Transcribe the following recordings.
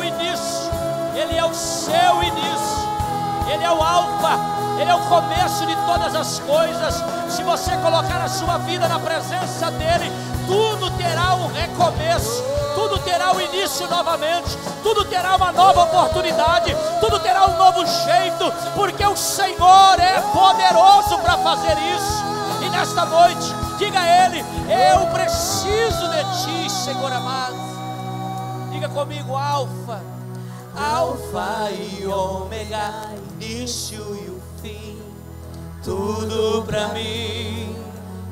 o início, Ele é o seu início, Ele é o alfa, Ele é o começo de todas as coisas. Se você colocar a sua vida na presença dEle, tudo terá um recomeço, tudo terá um início novamente, tudo terá uma nova oportunidade, tudo terá um novo jeito, porque o Senhor é poderoso para fazer isso. E nesta noite, diga a Ele: eu preciso de Ti, Senhor amado. Diga comigo: Alfa, Alfa e Ômega, início e o fim, tudo para mim,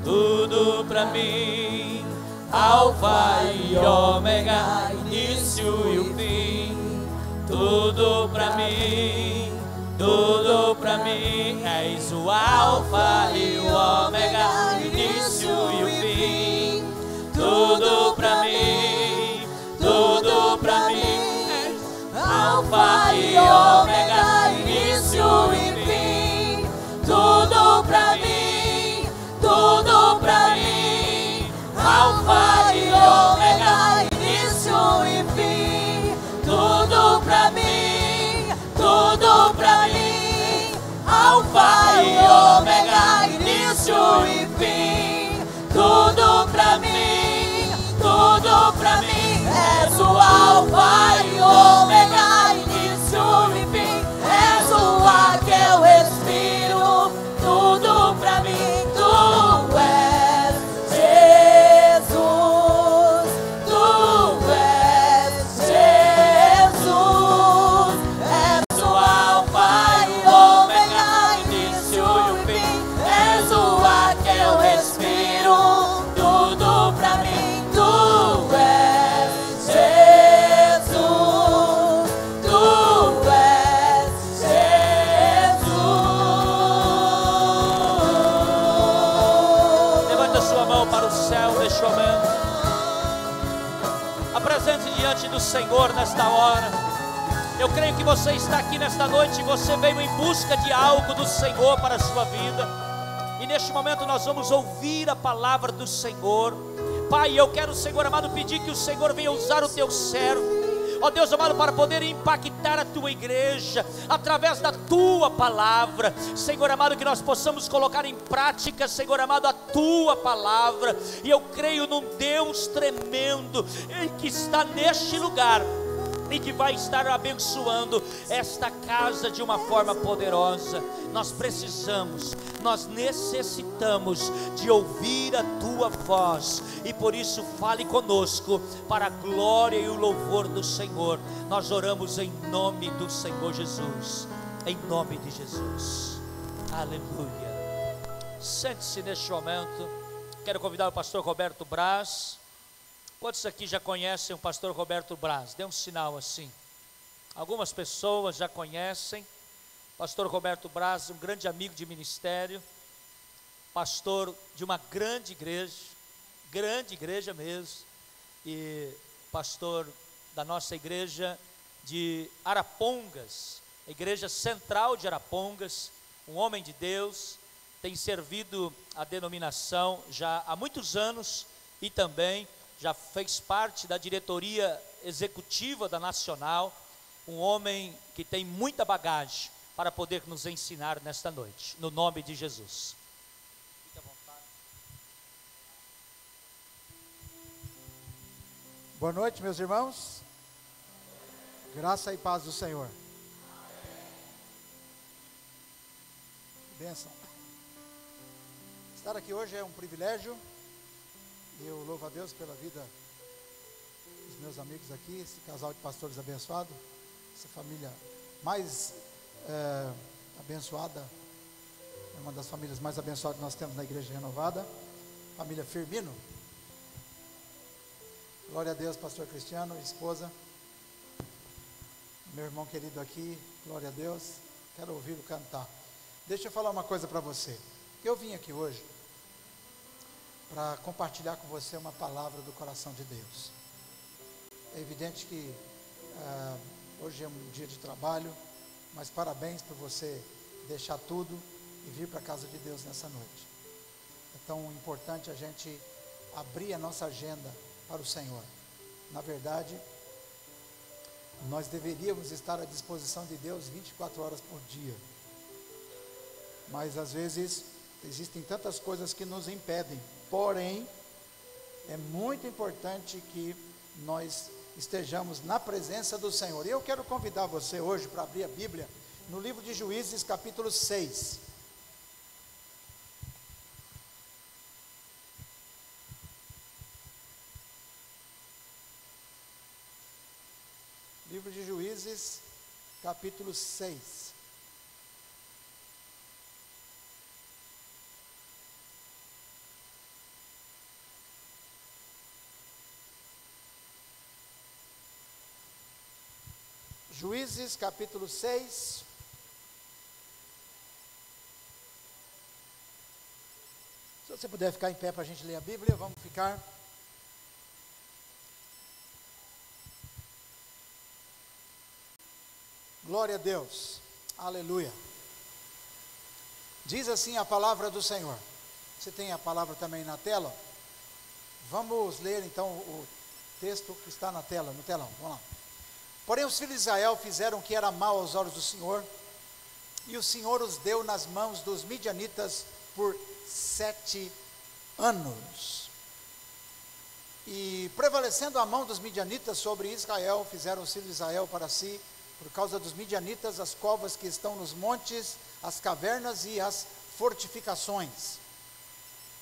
tudo para mim. Alfa e Ômega, início e o fim, tudo para mim, tudo para mim. És o Alfa e o Ômega, início e o fim, tudo para mim, tudo para mim. Alfa e Ômega, início e fim, tudo para mim, tudo para mim. Alfa e Ômega, início e fim, tudo pra mim, tudo pra mim. Alfa e Ômega, início e fim, tudo pra mim, tudo pra mim. És o Alfa e Ômega, início e fim, és o ar que eu respiro, tudo pra mim. Tu és do Senhor nesta hora. Eu creio que você está aqui nesta noite e você veio em busca de algo do Senhor para a sua vida, e neste momento nós vamos ouvir a palavra do Senhor. Pai, eu quero, Senhor amado, pedir que o Senhor venha usar o teu servo, ó Deus amado, para poder impactar a tua igreja através da tua palavra. Senhor amado, que nós possamos colocar em prática, Senhor amado, a tua palavra. E eu creio num Deus tremendo que está neste lugar e que vai estar abençoando esta casa de uma forma poderosa. Nós precisamos, nós necessitamos de ouvir a tua voz, e por isso fale conosco para a glória e o louvor do Senhor. Nós oramos em nome do Senhor Jesus, em nome de Jesus. Aleluia. Sente-se neste momento. Quero convidar o pastor Roberto Braz. Quantos aqui já conhecem o pastor Roberto Braz? Dê um sinal assim. Algumas pessoas já conhecem. Pastor Roberto Braz, um grande amigo de ministério, pastor de uma grande igreja mesmo, e pastor da nossa igreja de Arapongas, a igreja central de Arapongas, um homem de Deus, tem servido a denominação já há muitos anos e também já fez parte da diretoria executiva da Nacional, um homem que tem muita bagagem para poder nos ensinar nesta noite, no nome de Jesus. Fique à vontade. Boa noite, meus irmãos. Graça e paz do Senhor. Bênção. Estar aqui hoje é um privilégio. Eu louvo a Deus pela vida dos meus amigos aqui, esse casal de pastores abençoado, essa família mais abençoada, é uma das famílias mais abençoadas que nós temos na Igreja Renovada, família Firmino. Glória a Deus, pastor Cristiano, esposa, meu irmão querido aqui, glória a Deus, quero ouvi-lo cantar. Deixa eu falar uma coisa para você. Eu vim aqui hoje para compartilhar com você uma palavra do coração de Deus. É evidente que hoje é um dia de trabalho, mas parabéns por você deixar tudo e vir para a casa de Deus nessa noite. É tão importante a gente abrir a nossa agenda para o Senhor. Na verdade, nós deveríamos estar à disposição de Deus 24 horas por dia. Mas às vezes existem tantas coisas que nos impedem. Porém, é muito importante que nós estejamos na presença do Senhor. E eu quero convidar você hoje para abrir a Bíblia no livro de Juízes, capítulo 6. Livro de Juízes, capítulo 6. Juízes, capítulo 6. Se você puder ficar em pé para a gente ler a Bíblia, vamos ficar. Glória a Deus, aleluia. Diz assim a palavra do Senhor. Você tem a palavra também na tela? Vamos ler então o texto que está na tela, no telão, vamos lá. Porém os filhos de Israel fizeram o que era mal aos olhos do Senhor, e o Senhor os deu nas mãos dos midianitas por 7 anos. E prevalecendo a mão dos midianitas sobre Israel, fizeram os filhos de Israel para si, por causa dos midianitas, as covas que estão nos montes, as cavernas e as fortificações.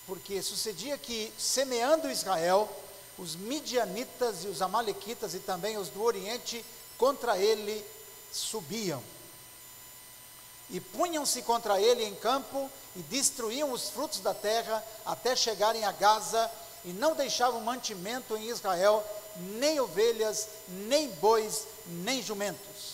Porque sucedia que, semeando Israel, os midianitas e os amalequitas e também os do Oriente contra ele subiam. E punham-se contra ele em campo e destruíam os frutos da terra até chegarem a Gaza, e não deixavam mantimento em Israel, nem ovelhas, nem bois, nem jumentos.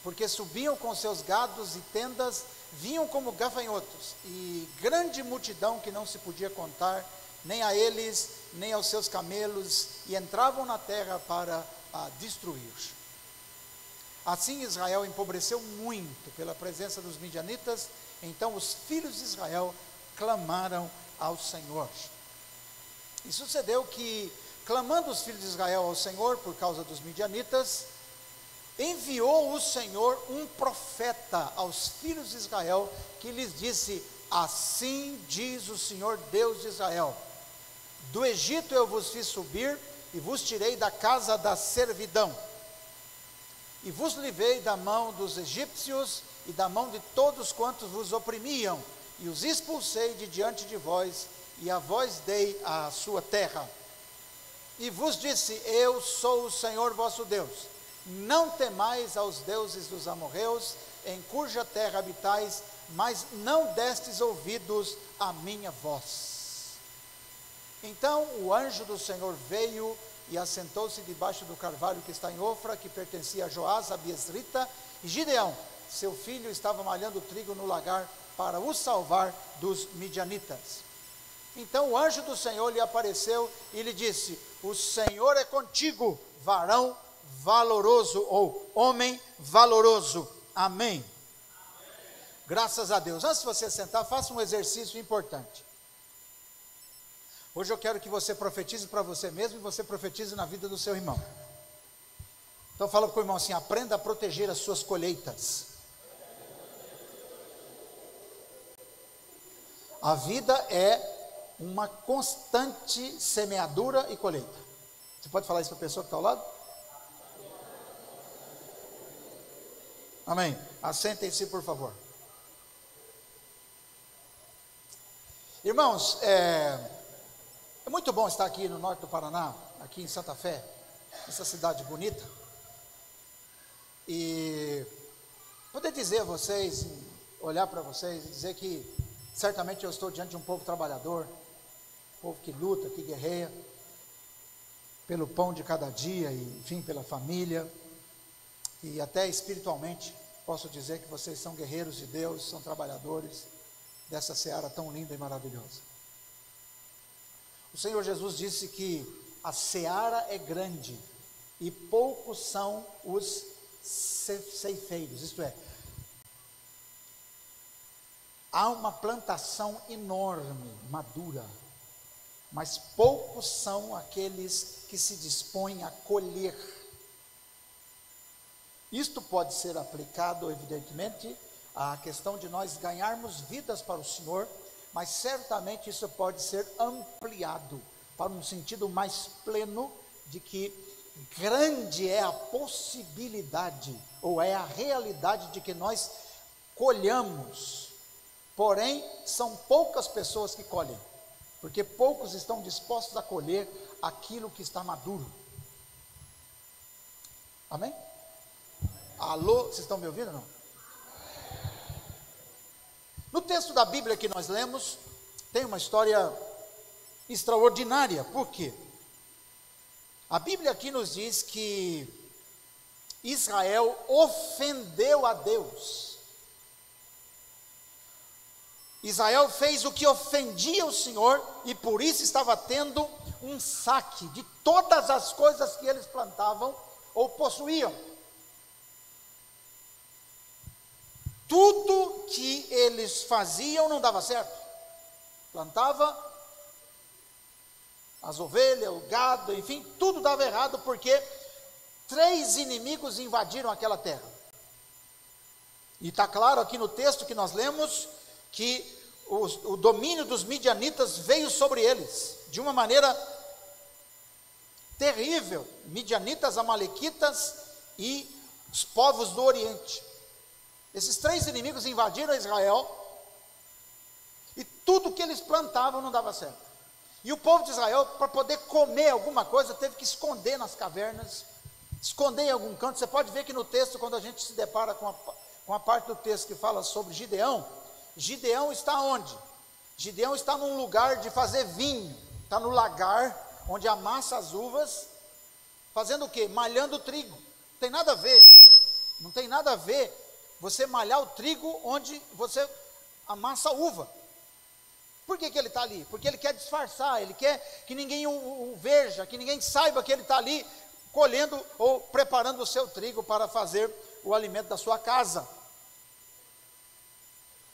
Porque subiam com seus gados e tendas, vinham como gafanhotos, e grande multidão que não se podia contar, nem a eles, nem aos seus camelos, e entravam na terra para a destruir. Assim Israel empobreceu muito pela presença dos midianitas. Então os filhos de Israel clamaram ao Senhor. E sucedeu que, clamando os filhos de Israel ao Senhor por causa dos midianitas, enviou o Senhor um profeta aos filhos de Israel, que lhes disse: assim diz o Senhor Deus de Israel: do Egito eu vos fiz subir, e vos tirei da casa da servidão, e vos livrei da mão dos egípcios, e da mão de todos quantos vos oprimiam, e os expulsei de diante de vós, e a vós dei a sua terra. E vos disse: eu sou o Senhor vosso Deus. Não temais aos deuses dos amorreus, em cuja terra habitais, mas não destes ouvidos à minha voz. Então o anjo do Senhor veio e assentou-se debaixo do carvalho que está em Ofra, que pertencia a Joás, a Biesrita, e Gideão, seu filho, estava malhando trigo no lagar para o salvar dos midianitas. Então o anjo do Senhor lhe apareceu e lhe disse: o Senhor é contigo, varão valoroso, ou homem valoroso. Amém. Amém. Graças a Deus. Antes de você sentar, faça um exercício importante. Hoje eu quero que você profetize para você mesmo e você profetize na vida do seu irmão. Então fala para o irmão assim: aprenda a proteger as suas colheitas. A vida é uma constante semeadura e colheita. Você pode falar isso para a pessoa que está ao lado? Amém. Assentem-se, por favor. Irmãos, é muito bom estar aqui no norte do Paraná, aqui em Santa Fé, essa cidade bonita, e poder dizer a vocês, olhar para vocês e dizer que certamente eu estou diante de um povo trabalhador, um povo que luta, que guerreia pelo pão de cada dia, e enfim, pela família, e até espiritualmente posso dizer que vocês são guerreiros de Deus, são trabalhadores dessa seara tão linda e maravilhosa. O Senhor Jesus disse que a seara é grande e poucos são os ceifeiros, isto é, há uma plantação enorme, madura, mas poucos são aqueles que se dispõem a colher. Isto pode ser aplicado, evidentemente, à questão de nós ganharmos vidas para o Senhor, mas certamente isso pode ser ampliado para um sentido mais pleno de que grande é a possibilidade, ou é a realidade de que nós colhamos, porém são poucas pessoas que colhem, porque poucos estão dispostos a colher aquilo que está maduro. Amém? Alô, vocês estão me ouvindo ou não? No texto da Bíblia que nós lemos, tem uma história extraordinária. Por quê? A Bíblia aqui nos diz que Israel ofendeu a Deus. Israel fez o que ofendia o Senhor e por isso estava tendo um saque de todas as coisas que eles plantavam ou possuíam. Tudo que eles faziam não dava certo. Plantava as ovelhas, o gado, enfim, tudo dava errado porque 3 inimigos invadiram aquela terra. E está claro aqui no texto que nós lemos que o domínio dos midianitas veio sobre eles de uma maneira terrível. Midianitas, amalequitas e os povos do Oriente. Esses 3 inimigos invadiram Israel e tudo que eles plantavam não dava certo. E o povo de Israel, para poder comer alguma coisa, teve que esconder nas cavernas, esconder em algum canto. Você pode ver que no texto, quando a gente se depara com a parte do texto que fala sobre Gideão, Gideão está onde? Gideão está num lugar de fazer vinho, está no lagar, onde amassa as uvas, fazendo o quê? Malhando o trigo. Não tem nada a ver, não tem nada a ver você malhar o trigo onde você amassa a uva. Por que ele está ali? Porque ele quer disfarçar, ele quer que ninguém o veja, que ninguém saiba que ele está ali colhendo ou preparando o seu trigo para fazer o alimento da sua casa.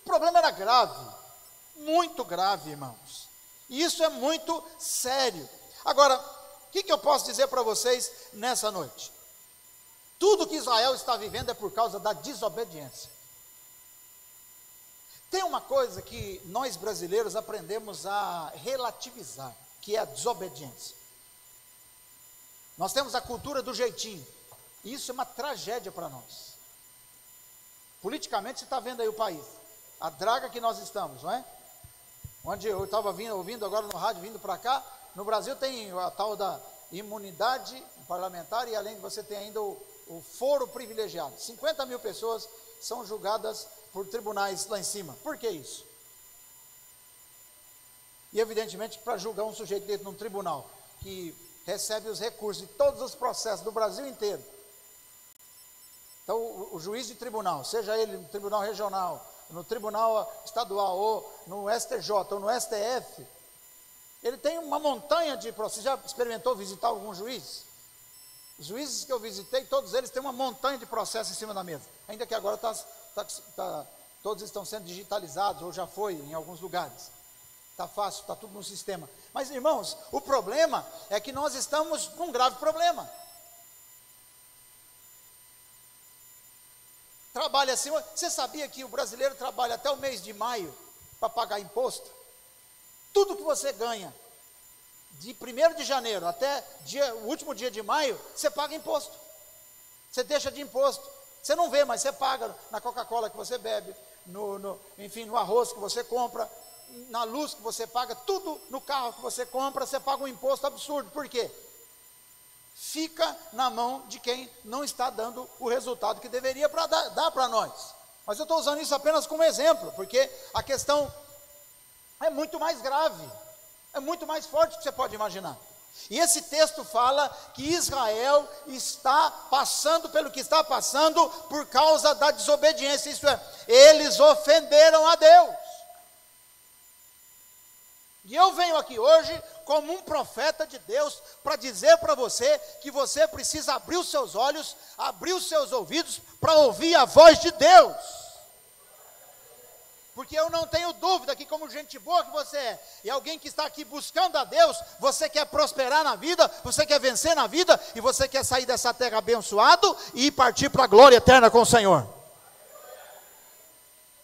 O problema era grave, muito grave, irmãos. E isso é muito sério. Agora, o que eu posso dizer para vocês nessa noite? Tudo que Israel está vivendo é por causa da desobediência. Tem uma coisa que nós brasileiros aprendemos a relativizar, que é a desobediência. Nós temos a cultura do jeitinho. Isso é uma tragédia para nós. Politicamente, você está vendo aí o país, a draga que nós estamos, não é? Onde eu estava ouvindo agora no rádio, vindo para cá, no Brasil tem a tal da imunidade parlamentar e além de você tem ainda o foro privilegiado. 50 mil pessoas são julgadas por tribunais lá em cima. Por que isso? E evidentemente para julgar um sujeito dentro de um tribunal que recebe os recursos de todos os processos do Brasil inteiro. Então o juiz de tribunal, seja ele no tribunal regional, no tribunal estadual ou no STJ ou no STF, ele tem uma montanha de processos. Você já experimentou visitar algum juiz? Os juízes que eu visitei, todos eles têm uma montanha de processos em cima da mesa. Ainda que agora todos estão sendo digitalizados, ou já foi em alguns lugares. Está fácil, está tudo no sistema. Mas, irmãos, o problema é que nós estamos com um grave problema. Trabalha assim. Você sabia que o brasileiro trabalha até o mês de maio para pagar imposto? Tudo que você ganha de 1º de janeiro até o último dia de maio, você paga imposto. Você deixa de imposto. Você não vê, mas você paga na Coca-Cola que você bebe, enfim, no arroz que você compra, na luz que você paga, tudo no carro que você compra, você paga um imposto absurdo. Por quê? Fica na mão de quem não está dando o resultado que deveria dar para nós. Mas eu estou usando isso apenas como exemplo, porque a questão é muito mais grave, é muito mais forte do que você pode imaginar. E esse texto fala que Israel está passando pelo que está passando por causa da desobediência, isto é, eles ofenderam a Deus. E eu venho aqui hoje como um profeta de Deus para dizer para você que você precisa abrir os seus olhos, abrir os seus ouvidos para ouvir a voz de Deus. Porque eu não tenho dúvida que, como gente boa que você é, e alguém que está aqui buscando a Deus, você quer prosperar na vida, você quer vencer na vida, e você quer sair dessa terra abençoado e partir para a glória eterna com o Senhor.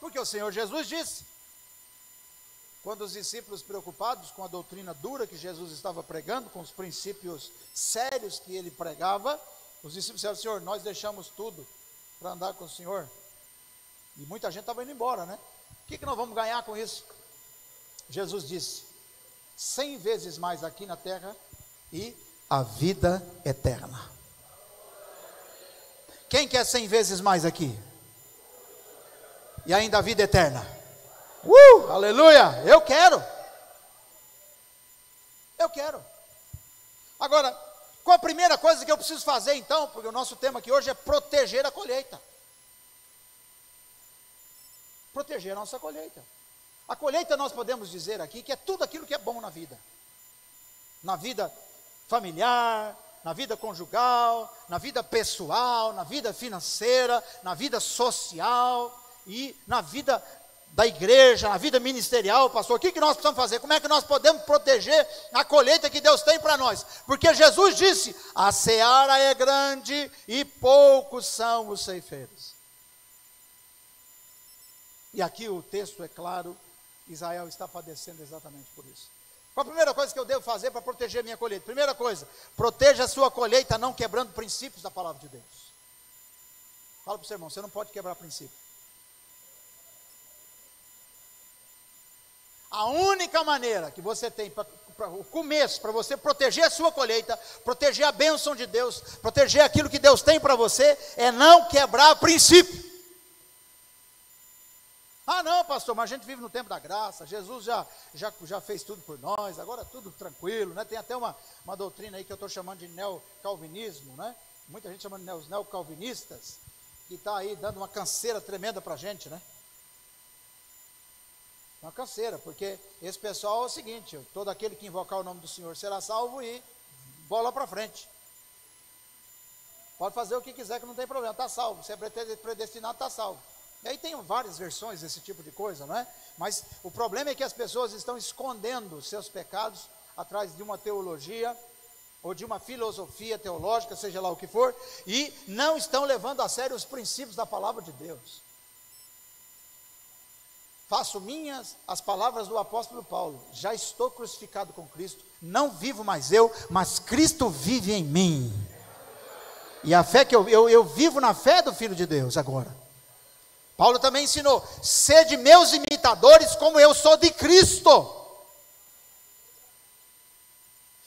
Porque o Senhor Jesus disse, quando os discípulos preocupados com a doutrina dura que Jesus estava pregando, com os princípios sérios que ele pregava, os discípulos disseram: Senhor, nós deixamos tudo para andar com o Senhor. E muita gente estava indo embora, né? O que nós vamos ganhar com isso? Jesus disse: 100 vezes mais aqui na terra e a vida eterna. Quem quer 100 vezes mais aqui? E ainda a vida eterna? Aleluia! Eu quero. Agora, qual a primeira coisa que eu preciso fazer então? Porque o nosso tema aqui hoje é proteger a colheita. Proteger a nossa colheita. A colheita, nós podemos dizer aqui, que é tudo aquilo que é bom na vida. Na vida familiar, na vida conjugal, na vida pessoal, na vida financeira, na vida social e na vida da igreja, na vida ministerial. Pastor, o que nós precisamos fazer? Como é que nós podemos proteger a colheita que Deus tem para nós? Porque Jesus disse: a seara é grande e poucos são os ceifeiros. E aqui o texto é claro, Israel está padecendo exatamente por isso. Qual a primeira coisa que eu devo fazer para proteger a minha colheita? Primeira coisa, proteja a sua colheita não quebrando princípios da palavra de Deus. Fala para o seu irmão, você não pode quebrar princípio. A única maneira que você tem para o começo, para você proteger a sua colheita, proteger a bênção de Deus, proteger aquilo que Deus tem para você, é não quebrar princípio. Ah não, pastor, mas a gente vive no tempo da graça, Jesus já fez tudo por nós, agora tudo tranquilo, né? Tem até uma doutrina aí que eu estou chamando de neocalvinismo, né? Muita gente chama de os neocalvinistas, que está aí dando uma canseira tremenda para a gente, né? Uma canseira, porque esse pessoal é o seguinte: todo aquele que invocar o nome do Senhor será salvo e bola para frente. Pode fazer o que quiser que não tem problema, está salvo, se é predestinado, está salvo. E aí tem várias versões desse tipo de coisa, não é? Mas o problema é que as pessoas estão escondendo seus pecados atrás de uma teologia ou de uma filosofia teológica, seja lá o que for, e não estão levando a sério os princípios da palavra de Deus. Faço minhas as palavras do apóstolo Paulo: já estou crucificado com Cristo, não vivo mais eu, mas Cristo vive em mim. E a fé que eu vivo na fé do Filho de Deus agora. Paulo também ensinou: sede meus imitadores como eu sou de Cristo.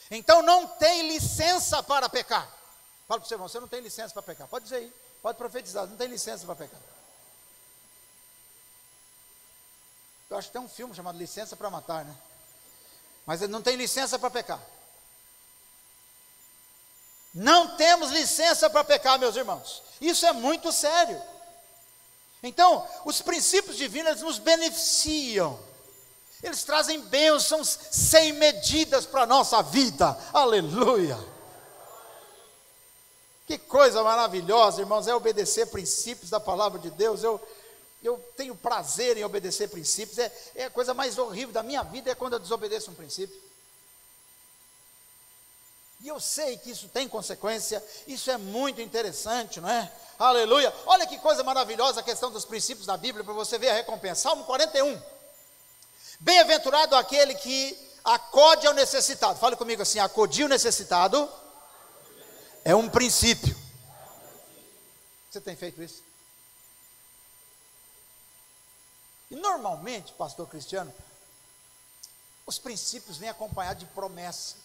Então não tem licença para pecar. Fala para o seu irmão, você não tem licença para pecar. Pode dizer aí, pode profetizar, não tem licença para pecar. Eu acho que tem um filme chamado Licença para Matar, né? Mas ele não tem licença para pecar. Não temos licença para pecar, meus irmãos. Isso é muito sério. Então, os princípios divinos, eles nos beneficiam. Eles trazem bênçãos sem medidas para a nossa vida. Aleluia! Que coisa maravilhosa, irmãos, é obedecer princípios da palavra de Deus. Eu tenho prazer em obedecer princípios. É a coisa mais horrível da minha vida é quando eu desobedeço um princípio. E eu sei que isso tem consequência, isso é muito interessante, não é? Aleluia! Olha que coisa maravilhosa a questão dos princípios da Bíblia, para você ver a recompensa. Salmo 41. Bem-aventurado aquele que acode ao necessitado. Fale comigo assim: acudir o necessitado é um princípio. Você tem feito isso? E normalmente, pastor Cristiano, os princípios vêm acompanhados de promessas,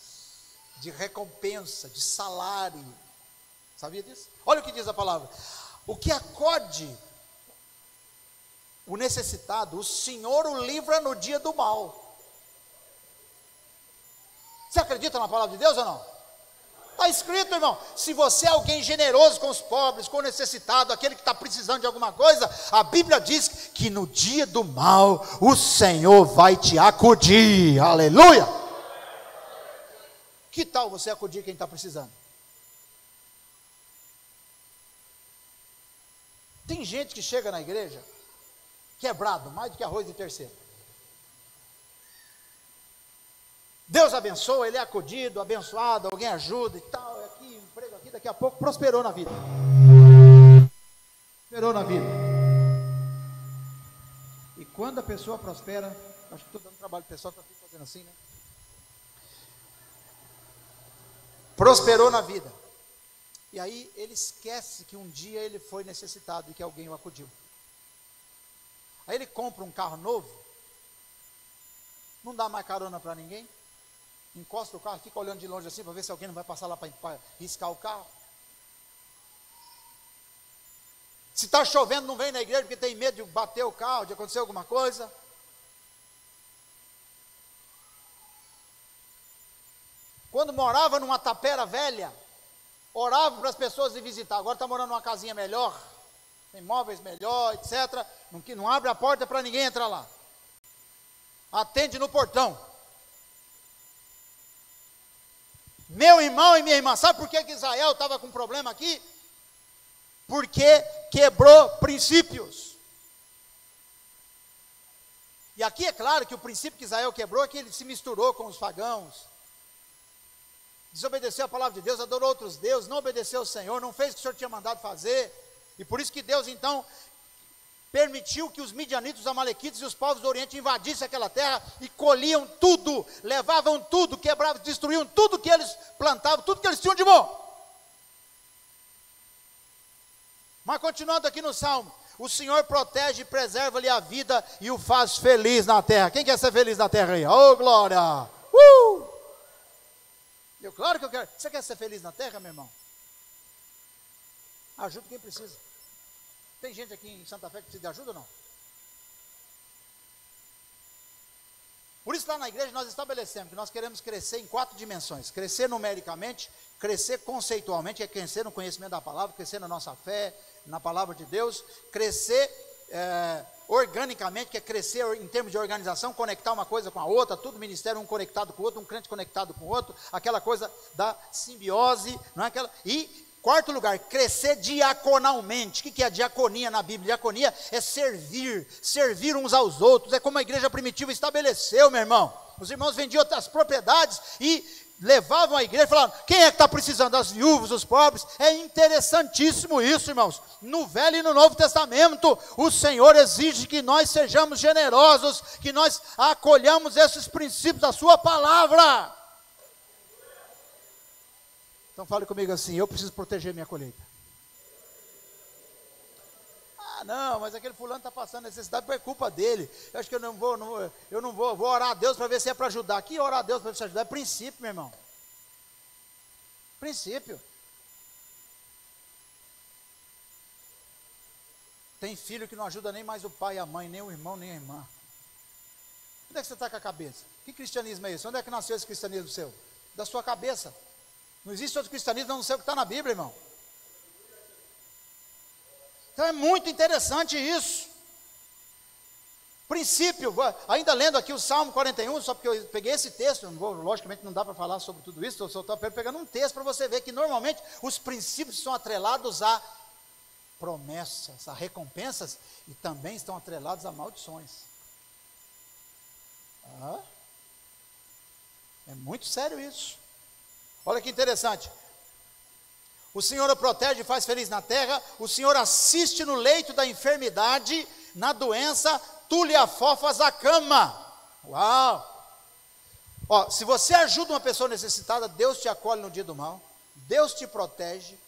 de recompensa, de salário. Sabia disso? Olha o que diz a palavra: o que acode o necessitado, o Senhor o livra no dia do mal. Você acredita na palavra de Deus ou não? Está escrito, irmão. Se você é alguém generoso com os pobres, com o necessitado, aquele que está precisando de alguma coisa, a Bíblia diz que no dia do mal o Senhor vai te acudir. Aleluia! Que tal você acudir quem está precisando? Tem gente que chega na igreja quebrado, mais do que arroz de terceiro. Deus abençoa, ele é acudido, abençoado, alguém ajuda e tal, aqui, emprego aqui, daqui a pouco prosperou na vida. Prosperou na vida. E quando a pessoa prospera, acho que estou dando trabalho para o pessoal, está fazendo assim, né? Prosperou na vida. E aí ele esquece que um dia ele foi necessitado e que alguém o acudiu. Aí ele compra um carro novo, não dá mais carona para ninguém, encosta o carro, fica olhando de longe assim para ver se alguém não vai passar lá para riscar o carro. Se está chovendo, não vem na igreja porque tem medo de bater o carro, de acontecer alguma coisa. Quando morava numa tapera velha, orava para as pessoas ir visitar. Agora está morando numa casinha melhor, tem móveis melhor, etc. Não abre a porta para ninguém entrar lá. Atende no portão. Meu irmão e minha irmã, sabe por que Israel estava com problema aqui? Porque quebrou princípios. E aqui é claro que o princípio que Israel quebrou é que ele se misturou com os pagãos, desobedeceu a palavra de Deus, adorou outros deuses, não obedeceu ao Senhor, não fez o que o Senhor tinha mandado fazer. E por isso que Deus então permitiu que os midianitas, os amalequitas e os povos do Oriente invadissem aquela terra e colhiam tudo, levavam tudo, quebravam, destruíam tudo que eles plantavam, tudo que eles tinham de bom. Mas continuando aqui no Salmo, o Senhor protege e preserva-lhe a vida e o faz feliz na terra. Quem quer ser feliz na terra aí? Oh, glória! Claro que eu quero. Você quer ser feliz na terra, meu irmão? Ajuda quem precisa. Tem gente aqui em Santa Fé que precisa de ajuda ou não? Por isso lá na igreja nós estabelecemos que nós queremos crescer em 4 dimensões. Crescer numericamente, crescer conceitualmente, que é crescer no conhecimento da palavra, crescer na nossa fé, na palavra de Deus, crescer organicamente, que é crescer em termos de organização, conectar uma coisa com a outra, tudo ministério um conectado com o outro, um crente conectado com o outro, aquela coisa da simbiose, não é aquela? E 4º lugar, crescer diaconalmente. O que é a diaconia na Bíblia? Diaconia é servir uns aos outros, é como a igreja primitiva estabeleceu, meu irmão. Os irmãos vendiam outras propriedades e levavam a igreja e falavam, quem é que está precisando? As viúvas, os pobres. É interessantíssimo isso, irmãos. No Velho e no Novo Testamento, o Senhor exige que nós sejamos generosos, que nós acolhamos esses princípios da sua palavra. Então fale comigo assim, eu preciso proteger minha colheita. Ah, não, mas aquele fulano está passando necessidade, é culpa dele. Eu acho que eu não vou orar a Deus para ver se é para ajudar. Que orar a Deus para ver se ajudar? É princípio, meu irmão. Princípio. Tem filho que não ajuda nem mais o pai e a mãe, nem o irmão, nem a irmã. Onde é que você está com a cabeça? Que cristianismo é esse? Onde é que nasceu esse cristianismo seu? Da sua cabeça. Não existe outro cristianismo, não sei o que está na Bíblia, irmão. Então é muito interessante isso. Princípio, ainda lendo aqui o Salmo 41, só porque eu peguei esse texto, logicamente não dá para falar sobre tudo isso, eu só estou pegando um texto para você ver que normalmente os princípios são atrelados a promessas, a recompensas, e também estão atrelados a maldições. É muito sério isso. Olha que interessante. O Senhor o protege e faz feliz na terra. O Senhor assiste no leito da enfermidade, na doença, tu lhe afofas a cama. Uau! Ó, se você ajuda uma pessoa necessitada, Deus te acolhe no dia do mal, Deus te protege,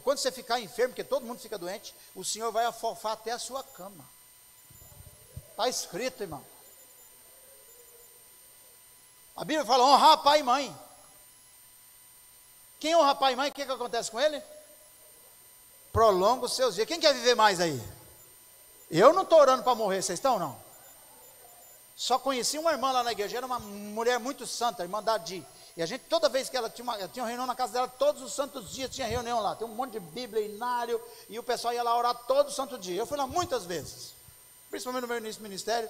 quando você ficar enfermo, porque todo mundo fica doente, o Senhor vai afofar até a sua cama. Está escrito, irmão. A Bíblia fala, honrar pai e mãe. Quem honra pai e mãe, o que acontece com ele? Prolonga os seus dias. Quem quer viver mais aí? Eu não estou orando para morrer, vocês estão não? Só conheci uma irmã lá na igreja, era uma mulher muito santa, a irmã Dadi. E a gente, toda vez que ela tinha uma reunião na casa dela, todos os santos dias tinha reunião lá. Tem um monte de Bíblia, inário, e o pessoal ia lá orar todo santo dia. Eu fui lá muitas vezes, principalmente no meu início do ministério.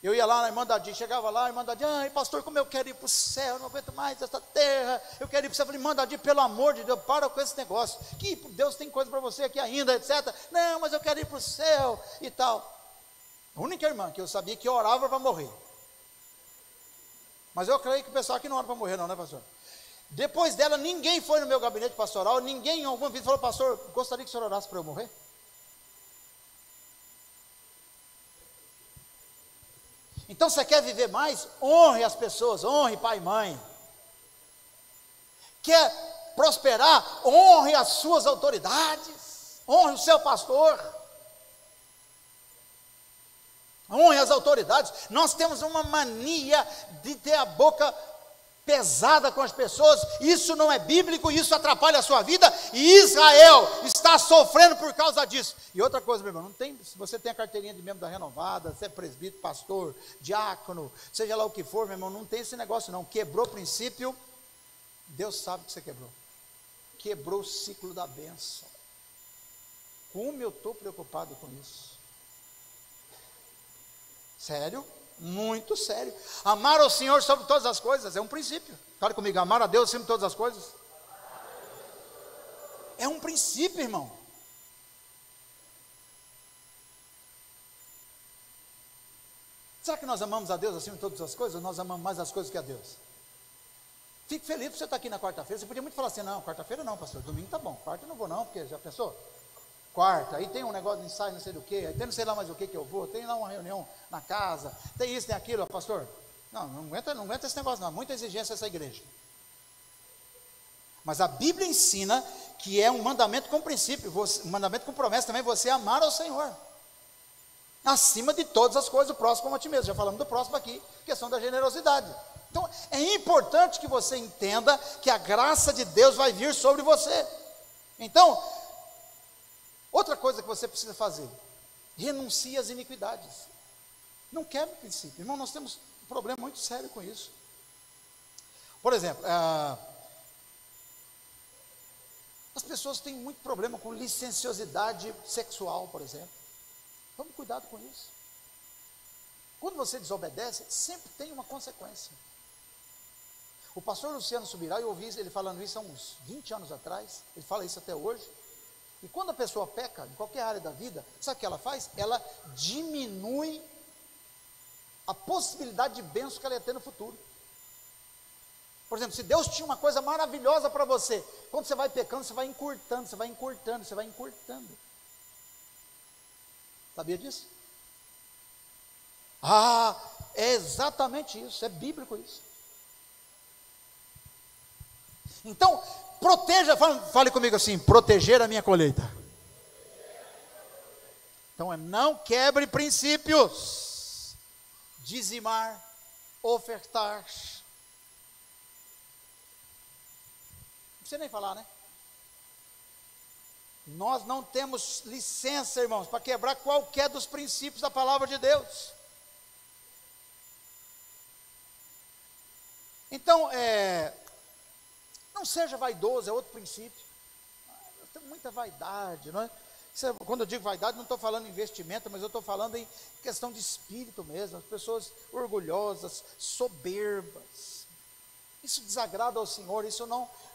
Eu ia lá na irmã Dadi, chegava lá, a irmã Dadi, ai pastor, como eu quero ir para o céu, eu não aguento mais essa terra, eu quero ir para o céu. Eu falei, irmã Dadi, pelo amor de Deus, para com esse negócio, que Deus tem coisa para você aqui ainda, etc. Não, mas eu quero ir para o céu e tal. A única irmã que eu sabia que orava para morrer. Mas eu creio que o pessoal aqui não ora para morrer não, né, pastor? Depois dela, ninguém foi no meu gabinete pastoral, ninguém em alguma vez falou, pastor, gostaria que o senhor orasse para eu morrer? Então você quer viver mais? Honre as pessoas, honre pai e mãe. Quer prosperar? Honre as suas autoridades, honre o seu pastor, honre as autoridades. Nós temos uma mania de ter a boca pesada com as pessoas, isso não é bíblico, isso atrapalha a sua vida, e Israel está sofrendo por causa disso. E outra coisa, meu irmão, não tem, se você tem a carteirinha de membro da Renovada, você é presbítero, pastor, diácono, seja lá o que for, meu irmão, não tem esse negócio não, quebrou o princípio, Deus sabe que você quebrou o ciclo da bênção. Como eu estou preocupado com isso? Sério? Muito sério. Amar ao Senhor sobre todas as coisas é um princípio. Fale comigo, amar a Deus sobre todas as coisas é um princípio, irmão. Será que nós amamos a Deus acima de todas as coisas? Ou nós amamos mais as coisas que a Deus? Fico feliz por você estar aqui na quarta-feira. Você podia muito falar assim, não, quarta-feira não, pastor, domingo tá bom, quarta eu não vou não, porque já pensou? Quarta, aí tem um negócio de ensaio, não sei do que, aí tem não sei lá mais o que eu vou, tem lá uma reunião na casa, tem isso, tem aquilo, pastor. Não aguenta esse negócio não, muita exigência essa igreja. Mas a Bíblia ensina que é um mandamento com princípio, um mandamento com promessa também, você amar ao Senhor, acima de todas as coisas, o próximo como a ti mesmo. Já falamos do próximo aqui, questão da generosidade. Então é importante que você entenda que a graça de Deus vai vir sobre você. Então, outra coisa que você precisa fazer, renuncie às iniquidades. Não quebre o princípio. Irmão, nós temos um problema muito sério com isso. Por exemplo, as pessoas têm muito problema com licenciosidade sexual, por exemplo. Tome cuidado com isso. Quando você desobedece, sempre tem uma consequência. O pastor Luciano Subirá, eu ouvi ele falando isso há uns 20 anos atrás, ele fala isso até hoje. E quando a pessoa peca, em qualquer área da vida, sabe o que ela faz? Ela diminui a possibilidade de bênção que ela ia ter no futuro. Por exemplo, se Deus tinha uma coisa maravilhosa para você, quando você vai pecando, você vai encurtando, você vai encurtando, você vai encurtando. Sabia disso? É exatamente isso, é bíblico isso. Então, proteja, fale comigo assim, proteger a minha colheita. Então, não quebre princípios, dizimar, ofertar. Não precisa nem falar, né? Nós não temos licença, irmãos, para quebrar qualquer dos princípios da palavra de Deus. Então, não seja vaidoso, é outro princípio. Tem muita vaidade, não é? Quando eu digo vaidade, não estou falando em investimento, mas eu estou falando em questão de espírito mesmo. As pessoas orgulhosas, soberbas. Isso desagrada ao Senhor, isso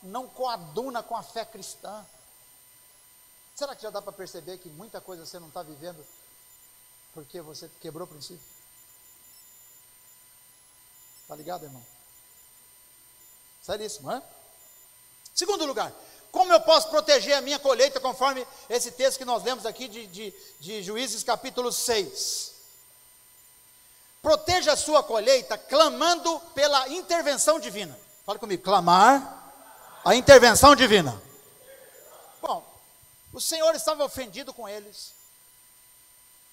não coaduna com a fé cristã. Será que já dá para perceber que muita coisa você não está vivendo porque você quebrou o princípio? Está ligado, irmão? Seríssimo, não é? Segundo lugar, como eu posso proteger a minha colheita, conforme esse texto que nós lemos aqui de Juízes capítulo 6. Proteja a sua colheita clamando pela intervenção divina. Fala comigo, clamar a intervenção divina. Bom, o Senhor estava ofendido com eles,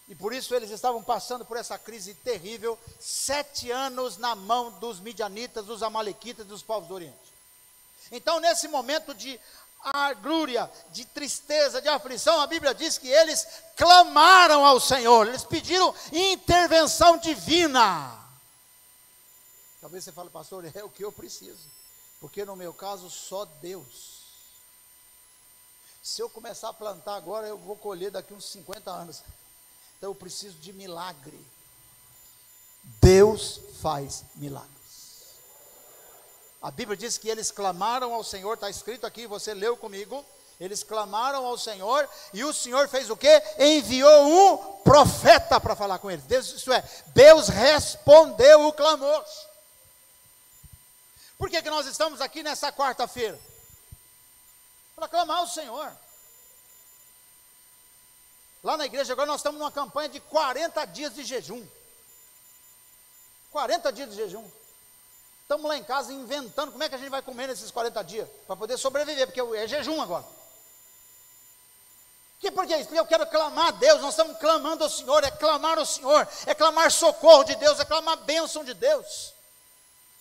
e por isso eles estavam passando por essa crise terrível, 7 anos na mão dos midianitas, dos amalequitas, dos povos do Oriente. Então, nesse momento de agrúria, de tristeza, de aflição, a Bíblia diz que eles clamaram ao Senhor, eles pediram intervenção divina. Talvez você fale, pastor, é o que eu preciso, porque no meu caso só Deus. Se eu começar a plantar agora, eu vou colher daqui uns 50 anos. Então eu preciso de milagre. Deus faz milagres. A Bíblia diz que eles clamaram ao Senhor, está escrito aqui, você leu comigo, Eles clamaram ao Senhor, e o Senhor fez o quê? Enviou um profeta para falar com eles. Deus respondeu o clamor. Por que nós estamos aqui nessa quarta-feira? Para clamar ao Senhor. Lá na igreja agora nós estamos numa campanha de 40 dias de jejum. 40 dias de jejum. Estamos lá em casa inventando como é que a gente vai comer nesses 40 dias, para poder sobreviver, porque é jejum agora. Por que isso? Porque eu quero clamar a Deus, nós estamos clamando ao Senhor, é clamar ao Senhor, é clamar socorro de Deus, é clamar bênção de Deus.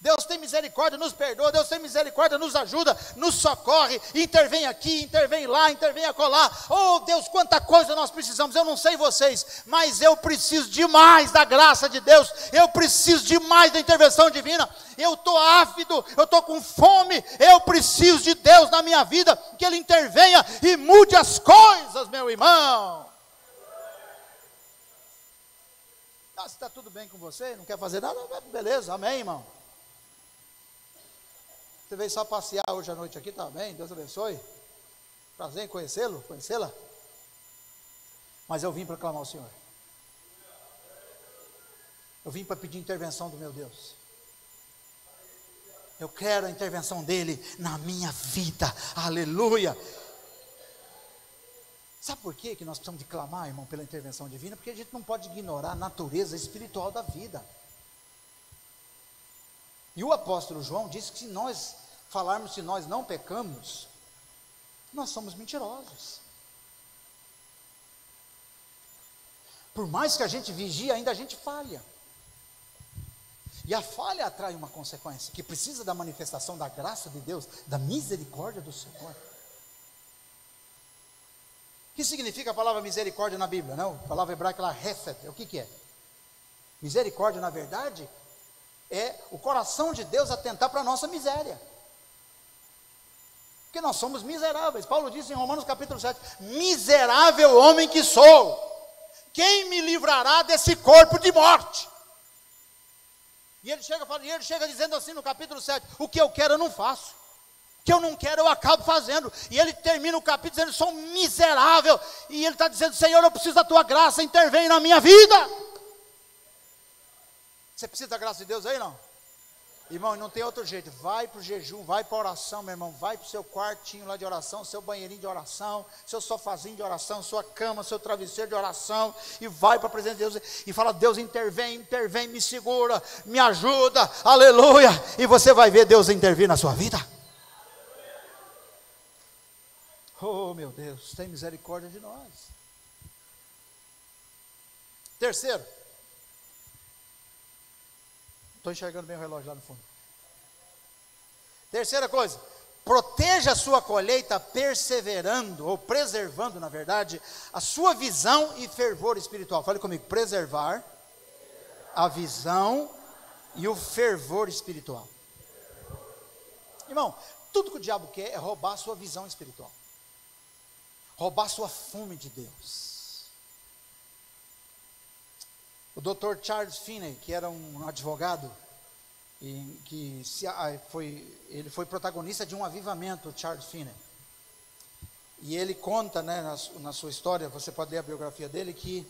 Deus tem misericórdia, nos perdoa, Deus tem misericórdia, nos ajuda, nos socorre, intervém aqui, intervém lá, intervém acolá. Oh Deus, quanta coisa nós precisamos, eu não sei vocês, mas eu preciso demais da graça de Deus, eu preciso demais da intervenção divina, eu estou ávido, eu estou com fome, eu preciso de Deus na minha vida, que Ele intervenha e mude as coisas, meu irmão. Se está tudo bem com você, não quer fazer nada, beleza, amém, irmão. Você veio só passear hoje à noite aqui, tá bem? Deus abençoe. Prazer em conhecê-lo, conhecê-la. Mas eu vim para clamar ao Senhor. Eu vim para pedir intervenção do meu Deus. Eu quero a intervenção dele na minha vida. Aleluia. Sabe por que nós precisamos de clamar, irmão, pela intervenção divina? Porque a gente não pode ignorar a natureza espiritual da vida. E o apóstolo João disse que se nós falarmos que nós não pecamos, nós somos mentirosos. Por mais que a gente vigie, ainda a gente falha. E a falha atrai uma consequência, que precisa da manifestação da graça de Deus, da misericórdia do Senhor. O que significa a palavra misericórdia na Bíblia? Não, a palavra hebraica lá, hesed, o que é? Misericórdia, na verdade, é o coração de Deus atentar para a nossa miséria. Porque nós somos miseráveis. Paulo disse em Romanos capítulo 7, miserável homem que sou, quem me livrará desse corpo de morte? E ele chega dizendo assim no capítulo 7, o que eu quero eu não faço, o que eu não quero eu acabo fazendo. E ele termina o capítulo dizendo, sou miserável, e ele está dizendo, Senhor, eu preciso da tua graça, intervém na minha vida. Você precisa da graça de Deus aí, não? Irmão, não tem outro jeito, vai para o jejum, vai para a oração, meu irmão, vai para o seu quartinho lá de oração, seu banheirinho de oração, seu sofazinho de oração, sua cama, seu travesseiro de oração, e vai para a presença de Deus, e fala, Deus intervém, me segura, me ajuda, aleluia, e você vai ver Deus intervir na sua vida. Oh meu Deus, tem misericórdia de nós. Terceiro, estou enxergando bem o relógio lá no fundo. Terceira coisa, proteja a sua colheita perseverando, ou preservando, na verdade, a sua visão e fervor espiritual. Fale comigo, preservar a visão e o fervor espiritual. Irmão, tudo que o diabo quer é roubar a sua visão espiritual, roubar a sua fome de Deus. O Dr. Charles Finney, que era um advogado, ele foi protagonista de um avivamento, o Charles Finney. E ele conta, né, na sua história, você pode ler a biografia dele, que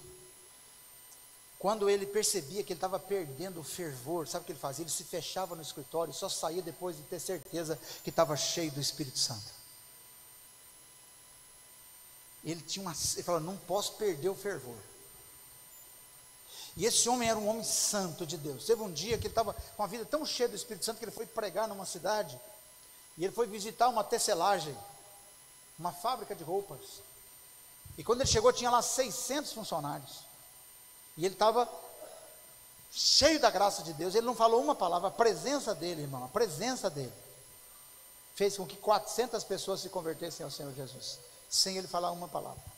quando ele percebia que ele estava perdendo o fervor, sabe o que ele fazia? Ele se fechava no escritório e só saía depois de ter certeza que estava cheio do Espírito Santo. Ele falou, não posso perder o fervor. E esse homem era um homem santo de Deus. Teve um dia que ele estava com a vida tão cheia do Espírito Santo que ele foi pregar numa cidade, e ele foi visitar uma tecelagem, uma fábrica de roupas, e quando ele chegou tinha lá 600 funcionários, e ele estava cheio da graça de Deus. Ele não falou uma palavra, a presença dele, irmão, a presença dele fez com que 400 pessoas se convertessem ao Senhor Jesus, sem ele falar uma palavra.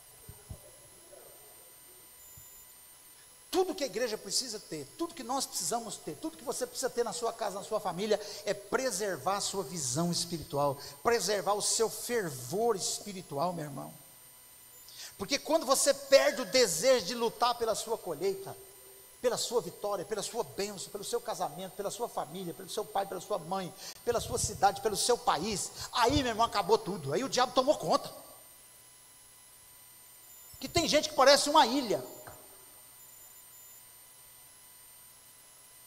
Tudo que a igreja precisa ter, tudo que nós precisamos ter, tudo que você precisa ter na sua casa, na sua família, é preservar a sua visão espiritual, preservar o seu fervor espiritual, meu irmão. Porque quando você perde o desejo de lutar pela sua colheita, pela sua vitória, pela sua bênção, pelo seu casamento, pela sua família, pelo seu pai, pela sua mãe, pela sua cidade, pelo seu país, aí, meu irmão, acabou tudo, aí o diabo tomou conta. que tem gente que parece uma ilha.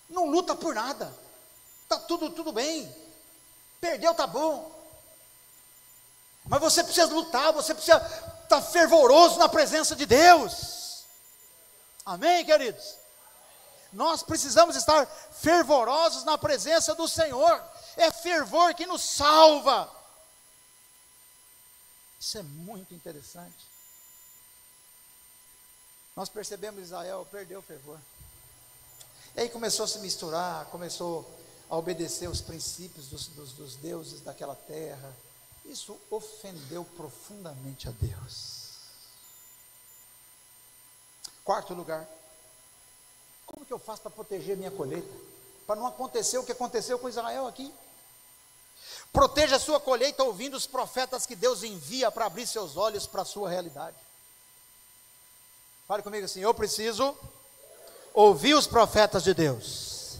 Não luta por nada. Está tudo bem. Perdeu, tá bom. Mas você precisa lutar, você precisa estar fervoroso na presença de Deus. Amém, queridos? Nós precisamos estar fervorosos na presença do Senhor. É fervor que nos salva. Isso é muito interessante. Nós percebemos que Israel perdeu o fervor. E aí começou a se misturar, começou a obedecer os princípios dos deuses daquela terra. Isso ofendeu profundamente a Deus. Quarto lugar, como que eu faço para proteger minha colheita? Para não acontecer o que aconteceu com Israel aqui. Proteja a sua colheita ouvindo os profetas que Deus envia para abrir seus olhos para a sua realidade. Fale comigo assim: eu preciso ouvir os profetas de Deus.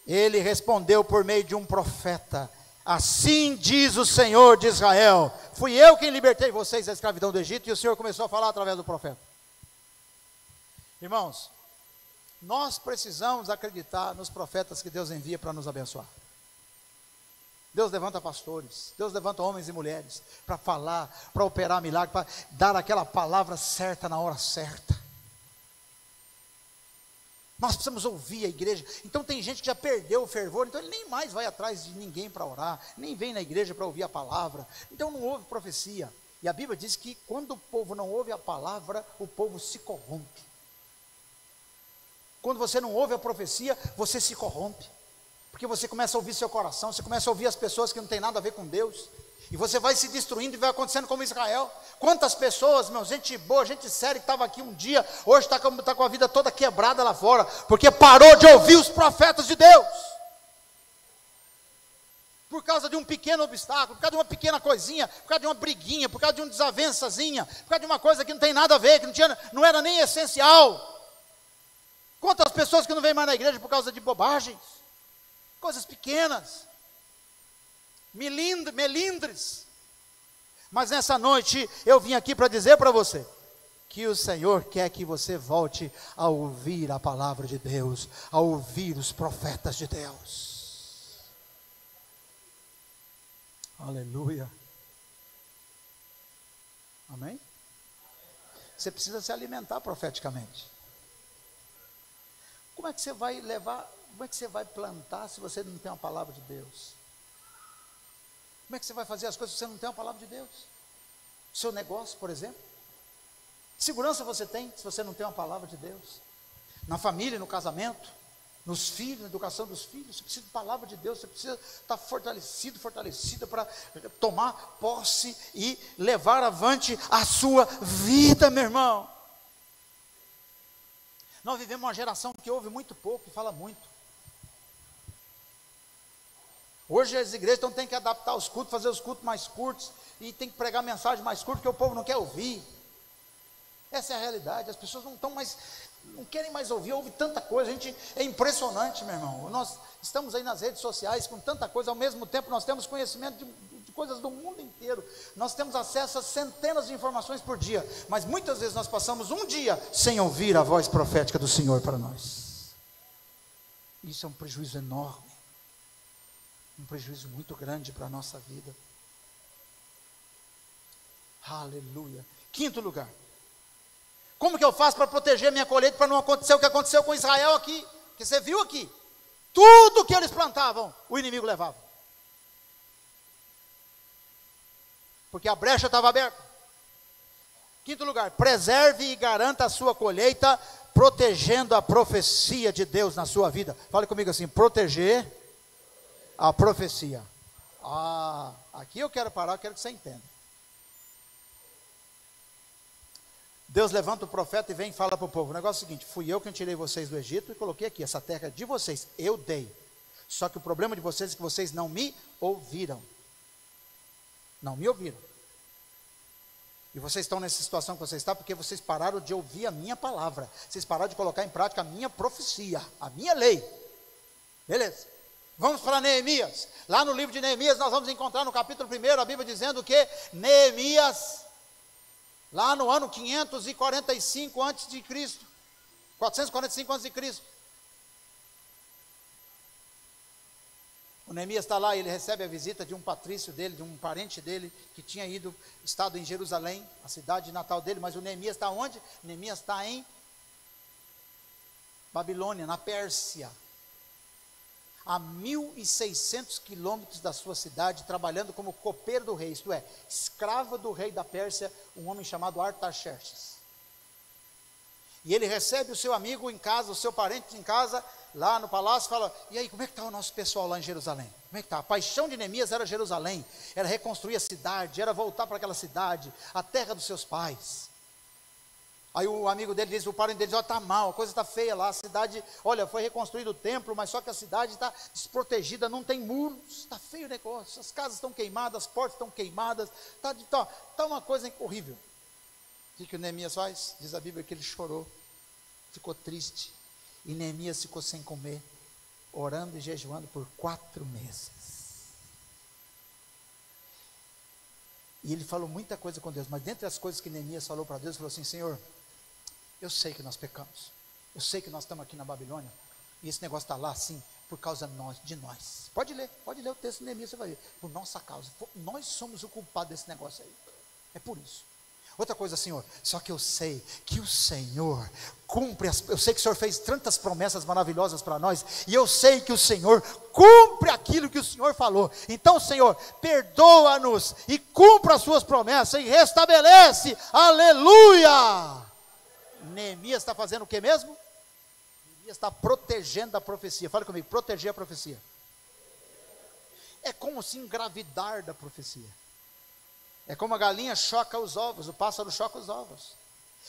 Ele respondeu por meio de um profeta: assim diz o Senhor de Israel, fui eu quem libertei vocês da escravidão do Egito. E o Senhor começou a falar através do profeta. Irmãos, nós precisamos acreditar nos profetas que Deus envia para nos abençoar. Deus levanta pastores, Deus levanta homens e mulheres para falar, para operar milagre, para dar aquela palavra certa na hora certa. Nós precisamos ouvir a igreja. Então tem gente que já perdeu o fervor, então ele nem mais vai atrás de ninguém para orar, nem vem na igreja para ouvir a palavra, então não ouve profecia. E a Bíblia diz que quando o povo não ouve a palavra, o povo se corrompe. Quando você não ouve a profecia, você se corrompe, porque você começa a ouvir seu coração, você começa a ouvir as pessoas que não tem nada a ver com Deus, e você vai se destruindo e vai acontecendo como Israel. Quantas pessoas, meu, gente boa, gente séria, que estava aqui um dia, hoje está com a vida toda quebrada lá fora, porque parou de ouvir os profetas de Deus, por causa de um pequeno obstáculo, por causa de uma pequena coisinha, por causa de uma briguinha, por causa de uma desavençazinha, por causa de uma coisa que não tem nada a ver, que não era nem essencial. Quantas pessoas que não vêm mais na igreja por causa de bobagens, coisas pequenas, melindres. Mas nessa noite eu vim aqui para dizer para você que o Senhor quer que você volte a ouvir a palavra de Deus, a ouvir os profetas de Deus. Aleluia. Amém? Você precisa se alimentar profeticamente. Como é que você vai levar, como é que você vai plantar se você não tem uma palavra de Deus? Como é que você vai fazer as coisas se você não tem uma palavra de Deus? O seu negócio, por exemplo. Que segurança você tem se você não tem uma palavra de Deus? Na família, no casamento, nos filhos, na educação dos filhos, você precisa de palavra de Deus, você precisa estar fortalecida para tomar posse e levar avante a sua vida, meu irmão. Nós vivemos uma geração que ouve muito pouco e fala muito. Hoje as igrejas então têm que adaptar os cultos, fazer os cultos mais curtos, e tem que pregar mensagem mais curta, porque o povo não quer ouvir. Essa é a realidade. As pessoas não querem mais ouvir, ouve tanta coisa. É impressionante, meu irmão. Nós estamos aí nas redes sociais com tanta coisa, ao mesmo tempo nós temos conhecimento de coisas do mundo inteiro. Nós temos acesso a centenas de informações por dia, mas muitas vezes nós passamos um dia sem ouvir a voz profética do Senhor para nós. Isso é um prejuízo enorme, um prejuízo muito grande para a nossa vida. Aleluia. Quinto lugar, como que eu faço para proteger minha colheita, para não acontecer o que aconteceu com Israel aqui? Porque você viu aqui, tudo que eles plantavam, o inimigo levava. Porque a brecha estava aberta. Quinto lugar, preserve e garanta a sua colheita, protegendo a profecia de Deus na sua vida. Fale comigo assim: proteger a profecia. Aqui eu quero parar, eu quero que você entenda. Deus levanta o profeta e vem e fala para o povo: o negócio é o seguinte, fui eu quem tirei vocês do Egito e coloquei aqui, essa terra de vocês, eu dei. Só que o problema de vocês é que vocês não me ouviram. Não me ouviram. E vocês estão nessa situação que vocês estão porque vocês pararam de ouvir a minha palavra. Vocês pararam de colocar em prática a minha profecia, a minha lei. Beleza. Vamos para Neemias. Lá no livro de Neemias nós vamos encontrar no capítulo 1 a Bíblia dizendo que Neemias, lá no ano 545 antes de Cristo, 445 antes de Cristo. O Neemias está lá e ele recebe a visita de um patrício dele, de um parente dele, que tinha estado em Jerusalém, a cidade natal dele, mas o Neemias está onde? Neemias está em Babilônia, na Pérsia, a 1.600 quilômetros da sua cidade, trabalhando como copeiro do rei, isto é, escravo do rei da Pérsia, um homem chamado Artaxerxes. E ele recebe o seu amigo em casa, o seu parente em casa, lá no palácio, fala: e aí, como é que está o nosso pessoal lá em Jerusalém? Como é que está? A paixão de Neemias era Jerusalém, era reconstruir a cidade, era voltar para aquela cidade, a terra dos seus pais. Aí o amigo dele diz, o parente dele diz: ó, está mal, a coisa está feia lá, a cidade, olha, foi reconstruído o templo, mas só que a cidade está desprotegida, não tem muros, está feio o negócio, as casas estão queimadas, as portas estão queimadas, está uma coisa horrível. O que o Neemias faz? Diz a Bíblia que ele chorou, ficou triste, e Neemias ficou sem comer, orando e jejuando por 4 meses. E ele falou muita coisa com Deus, mas dentre as coisas que Neemias falou para Deus, ele falou assim: Senhor, eu sei que nós pecamos, eu sei que nós estamos aqui na Babilônia, e esse negócio está lá assim, por causa de nós. Pode ler o texto de Neemias, você vai ver, por nossa causa, nós somos o culpado desse negócio aí, é por isso. Outra coisa, Senhor, só que eu sei que o Senhor cumpre, eu sei que o Senhor fez tantas promessas maravilhosas para nós, e eu sei que o Senhor cumpre aquilo que o Senhor falou. Então, Senhor, perdoa-nos e cumpra as suas promessas e restabelece, aleluia. Neemias está fazendo o que mesmo? Neemias está protegendo a profecia. Fala comigo, proteger a profecia. É como se engravidar da profecia. É como a galinha choca os ovos, o pássaro choca os ovos.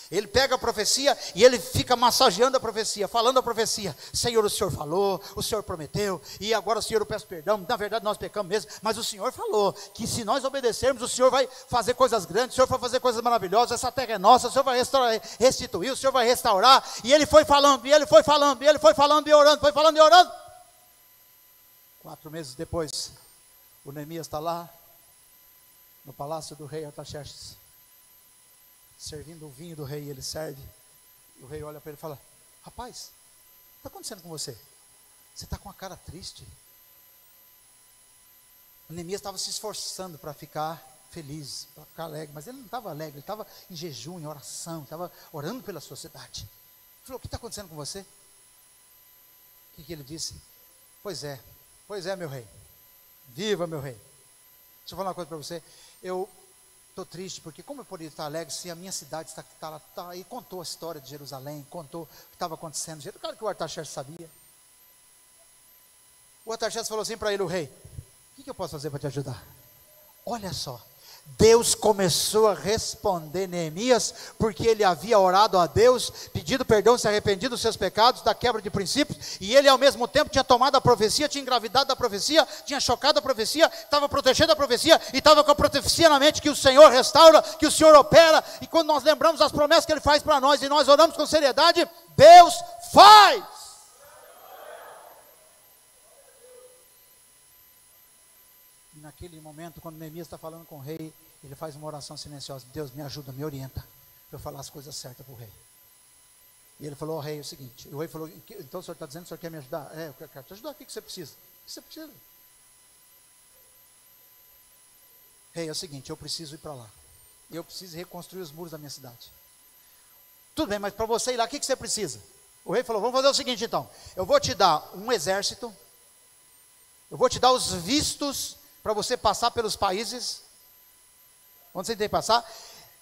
Ele pega a profecia e ele fica massageando a profecia, falando a profecia: Senhor, o Senhor falou, o Senhor prometeu, e agora, Senhor, eu peço perdão, na verdade nós pecamos mesmo, mas o Senhor falou que se nós obedecermos, o Senhor vai fazer coisas grandes, o Senhor vai fazer coisas maravilhosas, essa terra é nossa, o Senhor vai restituir, o Senhor vai restaurar. E ele foi falando, e ele foi falando, e ele foi falando e orando, foi falando e orando. 4 meses depois, o Neemias está lá, no palácio do rei Artaxerxes, servindo o vinho do rei. Ele serve, e o rei olha para ele e fala: rapaz, o que está acontecendo com você? Você está com a cara triste. O Neemias estava se esforçando para ficar feliz, para ficar alegre, mas ele não estava alegre, ele estava em jejum, em oração, estava orando pela sua cidade. Ele falou: o que está acontecendo com você? O que ele disse? Pois é, meu rei, viva meu rei. Deixa eu falar uma coisa para você. Eu estou triste, porque como eu poderia estar alegre se a minha cidade está lá? E contou a história de Jerusalém, contou o que estava acontecendo. Claro que o Artaxerxes sabia. O Artaxerxes falou assim para ele: o rei, o que eu posso fazer para te ajudar? Olha só, Deus começou a responder Neemias, porque ele havia orado a Deus, pedido perdão, se arrependido dos seus pecados, da quebra de princípios, e ele ao mesmo tempo tinha tomado a profecia, tinha engravidado da profecia, tinha chocado a profecia, estava protegendo a profecia, e estava com a profecia na mente que o Senhor restaura, que o Senhor opera. E quando nós lembramos das promessas que Ele faz para nós, e nós oramos com seriedade, Deus faz. E naquele momento, quando Neemias está falando com o rei, ele faz uma oração silenciosa: Deus, me ajuda, me orienta, para eu falar as coisas certas para o rei. E ele falou ao rei o seguinte, o rei falou: então o senhor está dizendo que o senhor quer me ajudar? É, eu quero te ajudar. O que você precisa? O que você precisa? Rei, é o seguinte, eu preciso ir para lá, eu preciso reconstruir os muros da minha cidade. Tudo bem, mas para você ir lá, o que você precisa? O rei falou: vamos fazer o seguinte então, eu vou te dar um exército, eu vou te dar os vistos para você passar pelos países onde você tem que passar.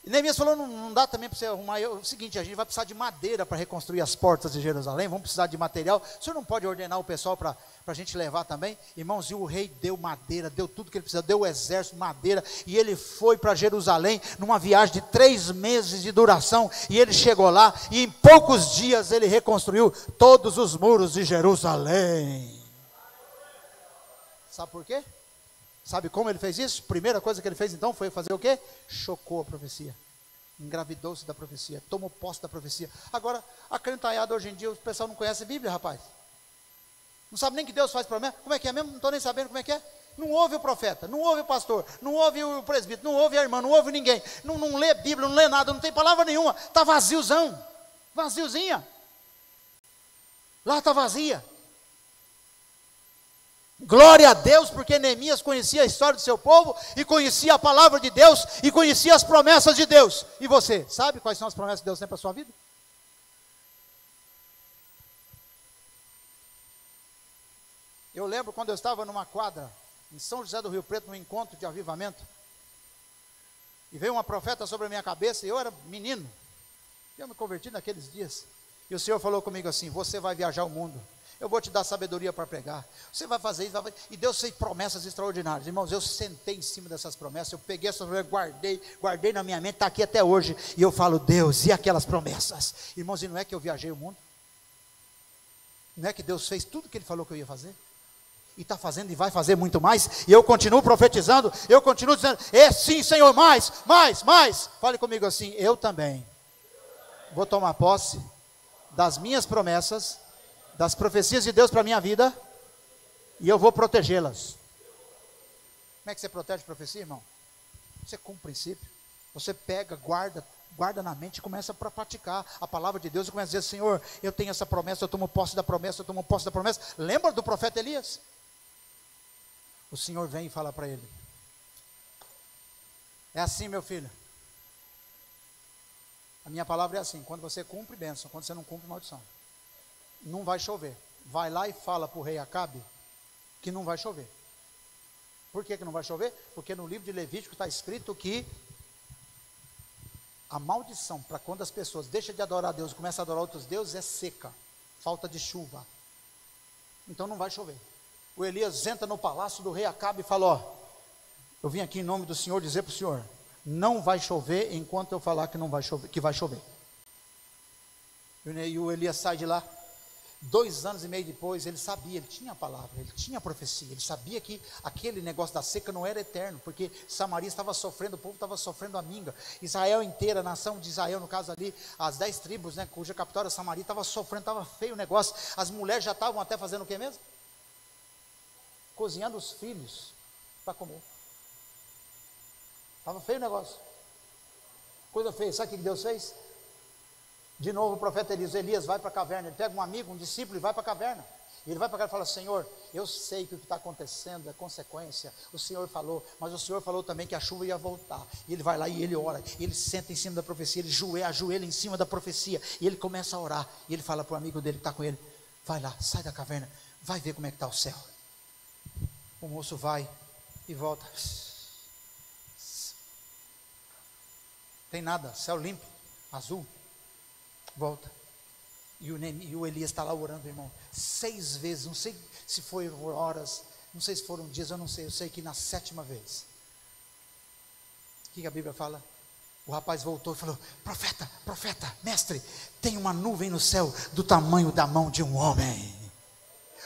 E Neemias falou: não dá também para você arrumar. O seguinte, a gente vai precisar de madeira para reconstruir as portas de Jerusalém, vamos precisar de material. O senhor não pode ordenar o pessoal para a gente levar também? Irmãos, e o rei deu madeira, deu tudo que ele precisava, deu o exército, madeira, e ele foi para Jerusalém, numa viagem de 3 meses de duração, e ele chegou lá, e em poucos dias ele reconstruiu todos os muros de Jerusalém. Sabe por quê? Sabe como ele fez isso? Primeira coisa que ele fez então foi fazer o quê? Chocou a profecia, engravidou-se da profecia, tomou posse da profecia. Agora, a crentaiada hoje em dia, o pessoal não conhece a Bíblia, rapaz. Não sabe nem que Deus faz promessa. Como é que é mesmo? Não estou nem sabendo como é que é. Não ouve o profeta, não ouve o pastor, não ouve o presbítero, não ouve a irmã, não ouve ninguém, não lê Bíblia, não lê nada, não tem palavra nenhuma, está vaziozão, vaziozinha. Lá está vazia. Glória a Deus, porque Neemias conhecia a história do seu povo, e conhecia a palavra de Deus, e conhecia as promessas de Deus. E você, sabe quais são as promessas que Deus tem para a sua vida? Eu lembro quando eu estava numa quadra, em São José do Rio Preto, num encontro de avivamento, e veio uma profeta sobre a minha cabeça, e eu era menino, eu me converti naqueles dias, e o Senhor falou comigo assim: você vai viajar o mundo, eu vou te dar sabedoria para pregar, você vai fazer isso, e Deus fez promessas extraordinárias. Irmãos, eu sentei em cima dessas promessas, eu peguei essas promessas, guardei na minha mente, está aqui até hoje, e eu falo: Deus, e aquelas promessas? Irmãos, e não é que eu viajei o mundo? Não é que Deus fez tudo o que Ele falou que eu ia fazer? E está fazendo e vai fazer muito mais, e eu continuo profetizando, eu continuo dizendo: sim, Senhor, mais. Fale comigo assim: eu também vou tomar posse das minhas promessas, das profecias de Deus para a minha vida, e eu vou protegê-las. Como é que você protege a profecia, irmão? Você cumpre o princípio, você pega, guarda na mente e começa a praticar a palavra de Deus, e começa a dizer: Senhor, eu tenho essa promessa, eu tomo posse da promessa, eu tomo posse da promessa. Lembra do profeta Elias? O Senhor vem e fala para ele: é assim, meu filho, a minha palavra é assim, quando você cumpre, bênção, quando você não cumpre, maldição. Não vai chover. Vai lá e fala para o rei Acabe que não vai chover. Por que não vai chover? Porque no livro de Levítico está escrito que a maldição para quando as pessoas deixam de adorar a Deus e começam a adorar outros deuses é seca, falta de chuva. Então não vai chover. O Elias entra no palácio do rei Acabe e fala: ó, eu vim aqui em nome do Senhor dizer para o senhor, não vai chover enquanto eu falar que não vai chover, que vai chover. E o Elias sai de lá. 2 anos e meio depois, ele sabia, ele tinha a palavra, ele tinha a profecia, ele sabia que aquele negócio da seca não era eterno, porque Samaria estava sofrendo, o povo estava sofrendo a minga, Israel inteira, a nação de Israel, no caso ali, as 10 tribos, né, cuja capital era Samaria, estava sofrendo, estava feio o negócio. As mulheres já estavam até fazendo o que mesmo? Cozinhando os filhos para comer. Estava feio o negócio, coisa feia. Sabe o que Deus fez? De novo o profeta Elias vai para a caverna, ele pega um amigo, um discípulo e vai para a caverna. E ele vai para cá e fala: Senhor, eu sei que o que está acontecendo é consequência, o Senhor falou, mas o Senhor falou também que a chuva ia voltar. E ele vai lá e ele ora, e ele senta em cima da profecia, ele ajoelha em cima da profecia, e ele começa a orar, e ele fala para o amigo dele que está com ele: vai lá, sai da caverna, vai ver como é que está o céu. O moço vai e volta, tem nada, céu limpo, azul. Volta, e o Elias está lá orando, irmão, 6 vezes, não sei se foi horas, não sei se foram dias, eu não sei, eu sei que na 7ª vez, o que a Bíblia fala? O rapaz voltou e falou: profeta, mestre, tem uma nuvem no céu do tamanho da mão de um homem.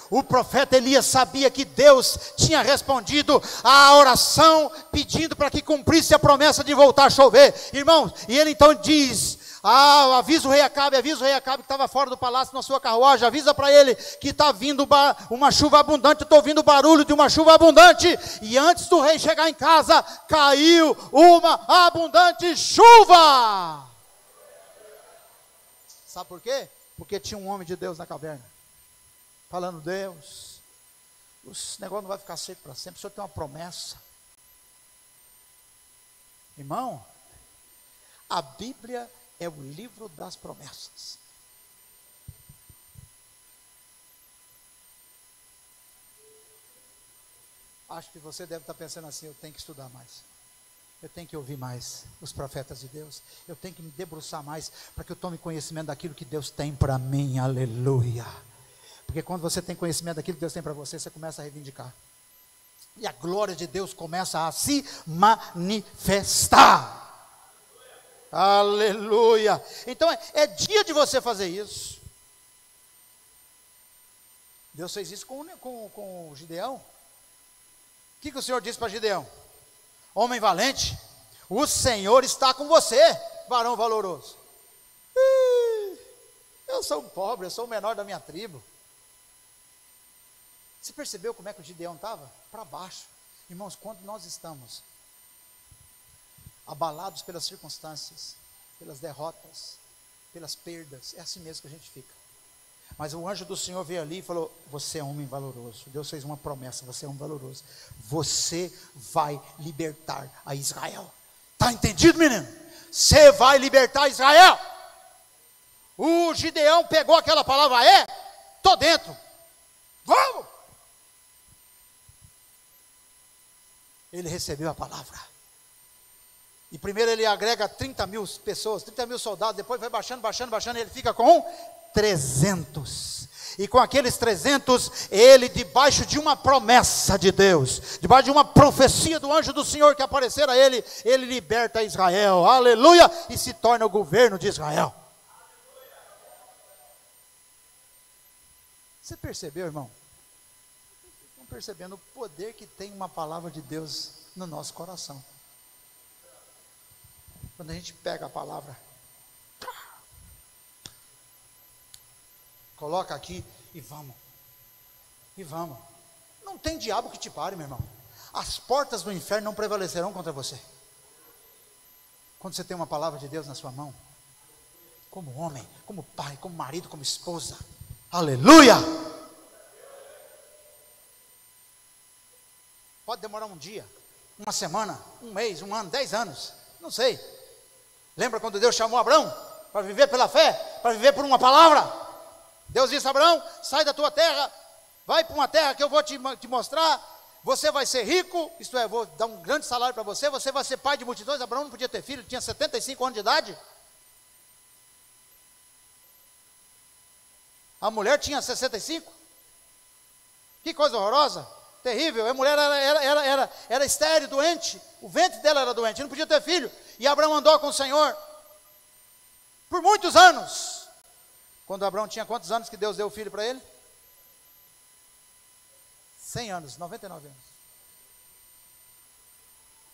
O profeta Elias sabia que Deus tinha respondido à oração, pedindo para que cumprisse a promessa de voltar a chover, irmãos. E ele então diz: avisa o rei Acabe que estava fora do palácio na sua carruagem, avisa para ele que está vindo uma chuva abundante, estou ouvindo o barulho de uma chuva abundante. E antes do rei chegar em casa, caiu uma abundante chuva. Sabe por quê? Porque tinha um homem de Deus na caverna, falando: Deus, esse negócio não vai ficar seco para sempre, o Senhor tem uma promessa. Irmão, a Bíblia é o livro das promessas. Acho que você deve estar pensando assim: eu tenho que estudar mais, eu tenho que ouvir mais os profetas de Deus, eu tenho que me debruçar mais, para que eu tome conhecimento daquilo que Deus tem para mim. Aleluia. Porque quando você tem conhecimento daquilo que Deus tem para você, você começa a reivindicar, e a glória de Deus começa a se manifestar. Aleluia. Então é dia de você fazer isso. Deus fez isso com o Gideão. O que o Senhor disse para Gideão? Homem valente, o Senhor está com você, varão valoroso. Eu sou um pobre, eu sou o menor da minha tribo. Você percebeu como é que o Gideão estava? Para baixo. Irmãos, quando nós estamos abalados pelas circunstâncias, pelas derrotas, pelas perdas, é assim mesmo que a gente fica. Mas o anjo do Senhor veio ali e falou: você é um homem valoroso. Deus fez uma promessa: você é um valoroso. Você vai libertar a Israel. Está entendido, menino? Você vai libertar Israel. O Gideão pegou aquela palavra: estou dentro. Vamos! Ele recebeu a palavra. E primeiro ele agrega 30 mil pessoas, 30 mil soldados. Depois vai baixando, e ele fica com 300. E com aqueles 300, ele, debaixo de uma promessa de Deus, debaixo de uma profecia do anjo do Senhor que aparecer a ele, ele liberta Israel, aleluia, e se torna o governo de Israel. Você percebeu, irmão? Estão percebendo o poder que tem uma palavra de Deus no nosso coração. Quando a gente pega a palavra, coloca aqui e vamos. E vamos. Não tem diabo que te pare, meu irmão. As portas do inferno não prevalecerão contra você. Quando você tem uma palavra de Deus na sua mão, como homem, como pai, como marido, como esposa. Aleluia! Pode demorar um dia, uma semana, um mês, um ano, 10 anos, não sei. Lembra quando Deus chamou Abraão para viver pela fé, para viver por uma palavra? Deus disse a Abraão: sai da tua terra, vai para uma terra que eu vou te mostrar, você vai ser rico, isto é, vou dar um grande salário para você, você vai ser pai de multidões. Abraão não podia ter filho, tinha 75 anos de idade. A mulher tinha 65. Que coisa horrorosa, terrível. A mulher era estéril, doente, o ventre dela era doente, não podia ter filho. E Abraão andou com o Senhor por muitos anos. Quando Abraão tinha quantos anos que Deus deu o filho para ele? 100 anos, 99 anos.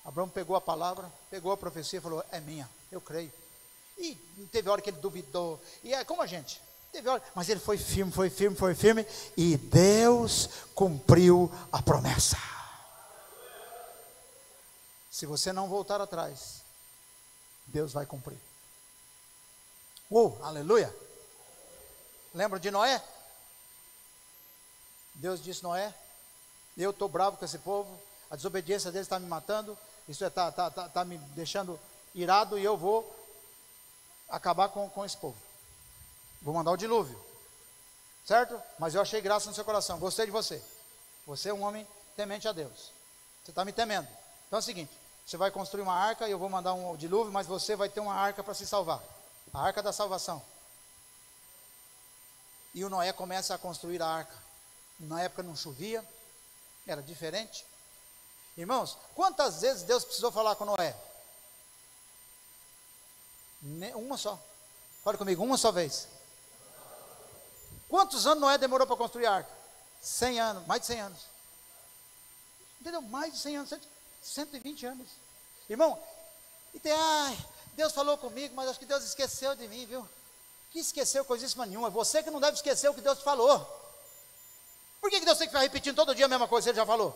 Abraão pegou a palavra, pegou a profecia e falou: é minha, eu creio. E teve hora que ele duvidou, e é como a gente, teve hora, mas ele foi firme, e Deus cumpriu a promessa. Se você não voltar atrás, Deus vai cumprir. Aleluia! Lembra de Noé? Deus disse: Noé, eu estou bravo com esse povo, a desobediência deles está me matando, isso está me deixando irado, e eu vou acabar com esse povo. Vou mandar o dilúvio, certo? Mas eu achei graça no seu coração, gostei de você. Você é um homem temente a Deus, você está me temendo. Então é o seguinte: você vai construir uma arca e eu vou mandar um dilúvio, mas você vai ter uma arca para se salvar, a arca da salvação. E o Noé começa a construir a arca. Na época não chovia, era diferente. Irmãos, quantas vezes Deus precisou falar com Noé? Uma só. Fale comigo, uma só vez. Quantos anos Noé demorou para construir a arca? 100 anos, mais de 100 anos. Entendeu? Mais de 100 anos, 120 anos. Irmão, e tem, Deus falou comigo, mas acho que Deus esqueceu de mim, viu? Que esqueceu coisíssima nenhuma. Você que não deve esquecer o que Deus te falou. Por que Deus tem que ficar repetindo todo dia a mesma coisa que Ele já falou?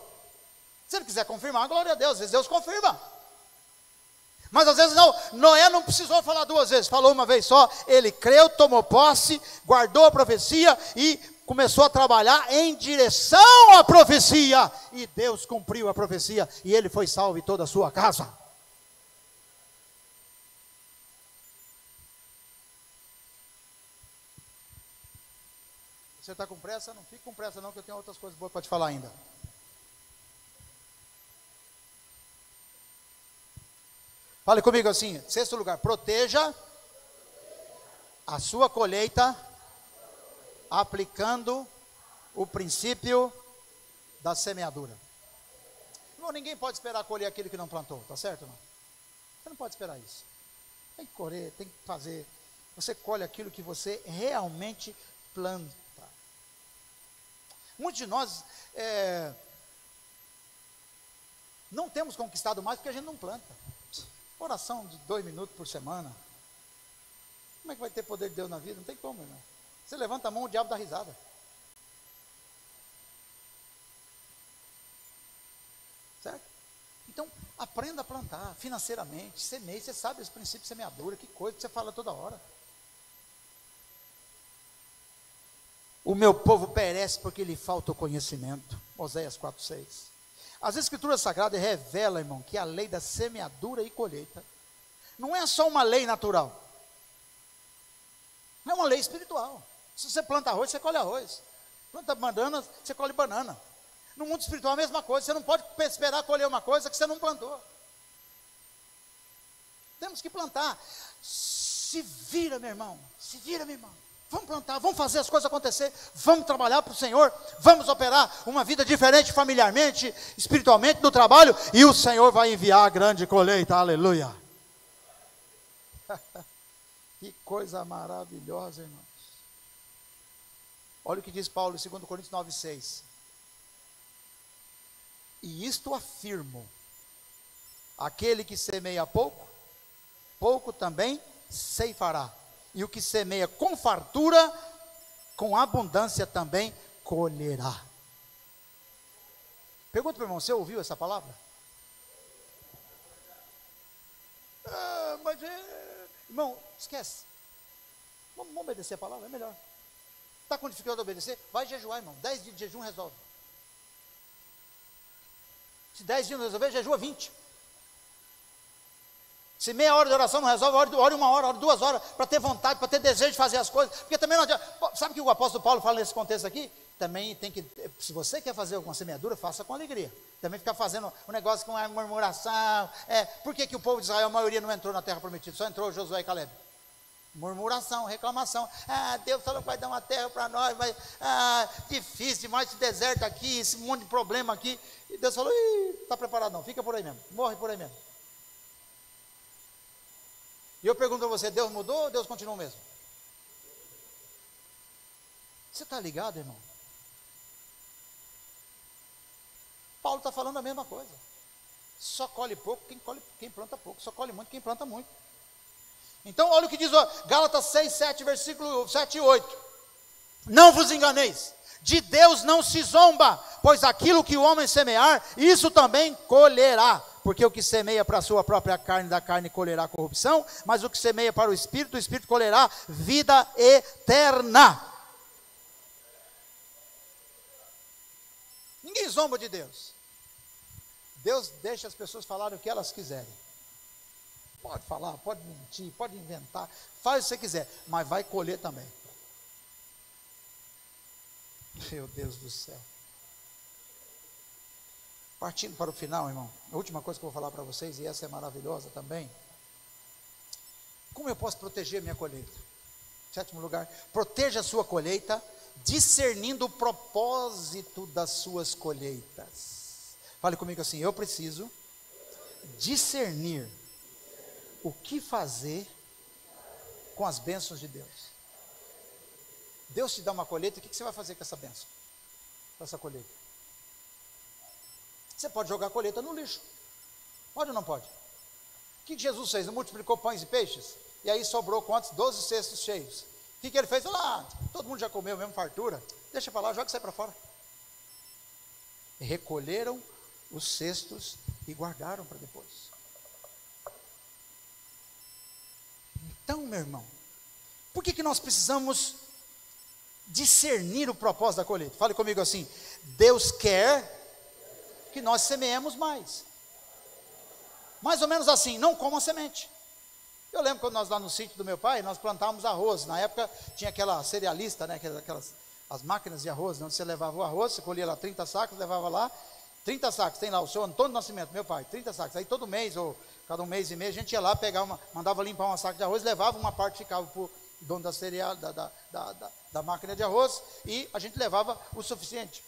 Se Ele quiser confirmar, glória a Deus, às vezes Deus confirma. Mas às vezes não. Noé não precisou falar duas vezes, falou uma vez só. Ele creu, tomou posse, guardou a profecia e começou a trabalhar em direção à profecia. E Deus cumpriu a profecia e ele foi salvo e toda a sua casa. Você está com pressa? Não fique com pressa não, que eu tenho outras coisas boas para te falar ainda. Fale comigo assim, sexto lugar: proteja a sua colheita aplicando o princípio da semeadura. Irmão, ninguém pode esperar colher aquilo que não plantou, tá certo ou não? Você não pode esperar isso. Tem que colher, tem que fazer. Você colhe aquilo que você realmente planta. Muitos de nós não temos conquistado mais porque a gente não planta. Oração de 2 minutos por semana. Como é que vai ter poder de Deus na vida? Não tem como, irmão. Você levanta a mão, o diabo dá risada. Certo? aprenda a plantar financeiramente, semeie. Você sabe esse princípio de semeadura, que coisa que você fala toda hora. O meu povo perece porque lhe falta o conhecimento. Oséias 4:6. As escrituras sagradas revelam, irmão, que a lei da semeadura e colheita não é só uma lei natural, é uma lei espiritual. Se você planta arroz, você colhe arroz. Planta banana, você colhe banana. No mundo espiritual é a mesma coisa. Você não pode esperar colher uma coisa que você não plantou. Temos que plantar. Se vira, meu irmão. Se vira, minha irmã. Vamos plantar, vamos fazer as coisas acontecer, vamos trabalhar para o Senhor, vamos operar uma vida diferente familiarmente, espiritualmente, no trabalho, e o Senhor vai enviar a grande colheita, aleluia. Que coisa maravilhosa, irmãos. Olha o que diz Paulo em 2 Coríntios 9:6. E isto afirmo: aquele que semeia pouco, pouco também ceifará. E o que semeia com fartura, com abundância também colherá. Pergunta para o irmão, você ouviu essa palavra? Irmão, esquece. Vamos obedecer a palavra, é melhor. Está com dificuldade de obedecer? Vai jejuar, irmão. 10 dias de jejum resolve. Se 10 dias não resolver, jejua 20. Se meia hora de oração não resolve, ore 1 hora, ore 2 horas, para ter vontade, para ter desejo de fazer as coisas. Porque também não adianta. Sabe o que o apóstolo Paulo fala nesse contexto aqui? Também tem que, se você quer fazer alguma semeadura, faça com alegria. Também ficar fazendo um negócio com murmuração. Por que o povo de Israel, a maioria não entrou na terra prometida? Só entrou Josué e Caleb. Murmuração, reclamação. Deus falou que vai dar uma terra para nós, mas difícil demais esse deserto aqui, esse monte de problema aqui. E Deus falou, está preparado não, fica por aí mesmo, morre por aí mesmo. E eu pergunto a você, Deus mudou ou Deus continua o mesmo? Você está ligado, irmão? Paulo está falando a mesma coisa. Só colhe pouco quem planta pouco, só colhe muito quem planta muito. Então olha o que diz Gálatas 6, 7, versículo 7 e 8. Não vos enganeis, de Deus não se zomba, pois aquilo que o homem semear, isso também colherá. Porque o que semeia para a sua própria carne, da carne colherá corrupção, mas o que semeia para o Espírito, do Espírito colherá vida eterna. Ninguém zomba de Deus. Deus deixa as pessoas falarem o que elas quiserem. Pode falar, pode mentir, pode inventar, faz o que você quiser, mas vai colher também. Meu Deus do céu. Partindo para o final, irmão, a última coisa que eu vou falar para vocês, e essa é maravilhosa também. Como eu posso proteger a minha colheita? Sétimo lugar, proteja a sua colheita, discernindo o propósito das suas colheitas. Fale comigo assim, eu preciso discernir o que fazer com as bênçãos de Deus. Deus te dá uma colheita, o que você vai fazer com essa bênção? Com essa colheita? Você pode jogar a colheita no lixo. Pode ou não pode? O que Jesus fez? Ele multiplicou pães e peixes. E aí sobrou quantos? 12 cestos cheios. O que ele fez? Todo mundo já comeu mesmo, fartura. Deixa para lá, joga isso aí para fora. Recolheram os cestos e guardaram para depois. Então, meu irmão, por que nós precisamos discernir o propósito da colheita? Fale comigo assim, Deus quer que nós semeemos mais. Mais ou menos assim, não comam a semente. Eu lembro quando nós lá no sítio do meu pai, nós plantávamos arroz. Na época tinha aquela cerealista, né, as máquinas de arroz, onde você levava o arroz, você colhia lá 30 sacos, levava lá, 30 sacos, tem lá o seu Antônio Nascimento, meu pai, 30 sacos. Aí todo mês, ou cada um mês e meio, a gente ia lá, mandava limpar uma saca de arroz, levava uma parte, ficava para o dono da cereal, da máquina de arroz, e a gente levava o suficiente.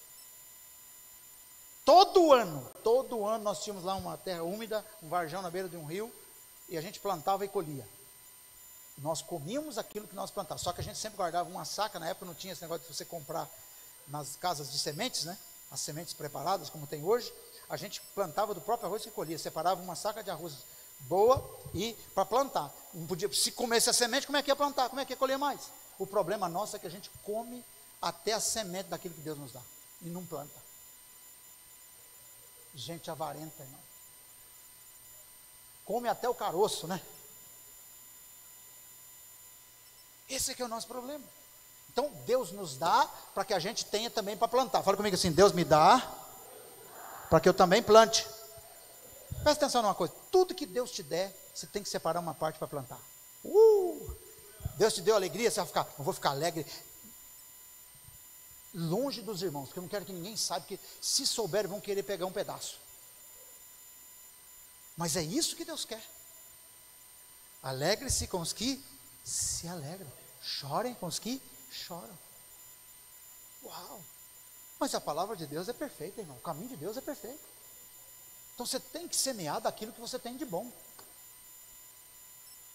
Todo ano nós tínhamos lá uma terra úmida, um varjão na beira de um rio, e a gente plantava e colhia. Nós comíamos aquilo que nós plantávamos, só que a gente sempre guardava uma saca. Na época não tinha esse negócio de você comprar nas casas de sementes, né? As sementes preparadas, como tem hoje. A gente plantava do próprio arroz que colhia, separava uma saca de arroz boa e para plantar. Não podia, se comesse a semente, como é que ia plantar? Como é que ia colher mais? O problema nosso é que a gente come até a semente daquilo que Deus nos dá e não planta. Gente avarenta, irmão. come até o caroço, né? Esse é que é o nosso problema. Então, Deus nos dá para que a gente tenha também para plantar. Fala comigo assim, Deus me dá para que eu também plante. Presta atenção numa coisa, tudo que Deus te der, você tem que separar uma parte para plantar. Deus te deu alegria, você vai ficar, eu vou ficar alegre, longe dos irmãos, porque eu não quero que ninguém saiba, porque se souberem vão querer pegar um pedaço. Mas é isso que Deus quer. Alegre-se com os que se alegram, chorem com os que choram. Uau! Mas a palavra de Deus é perfeita, irmão, o caminho de Deus é perfeito. Então você tem que semear daquilo que você tem de bom.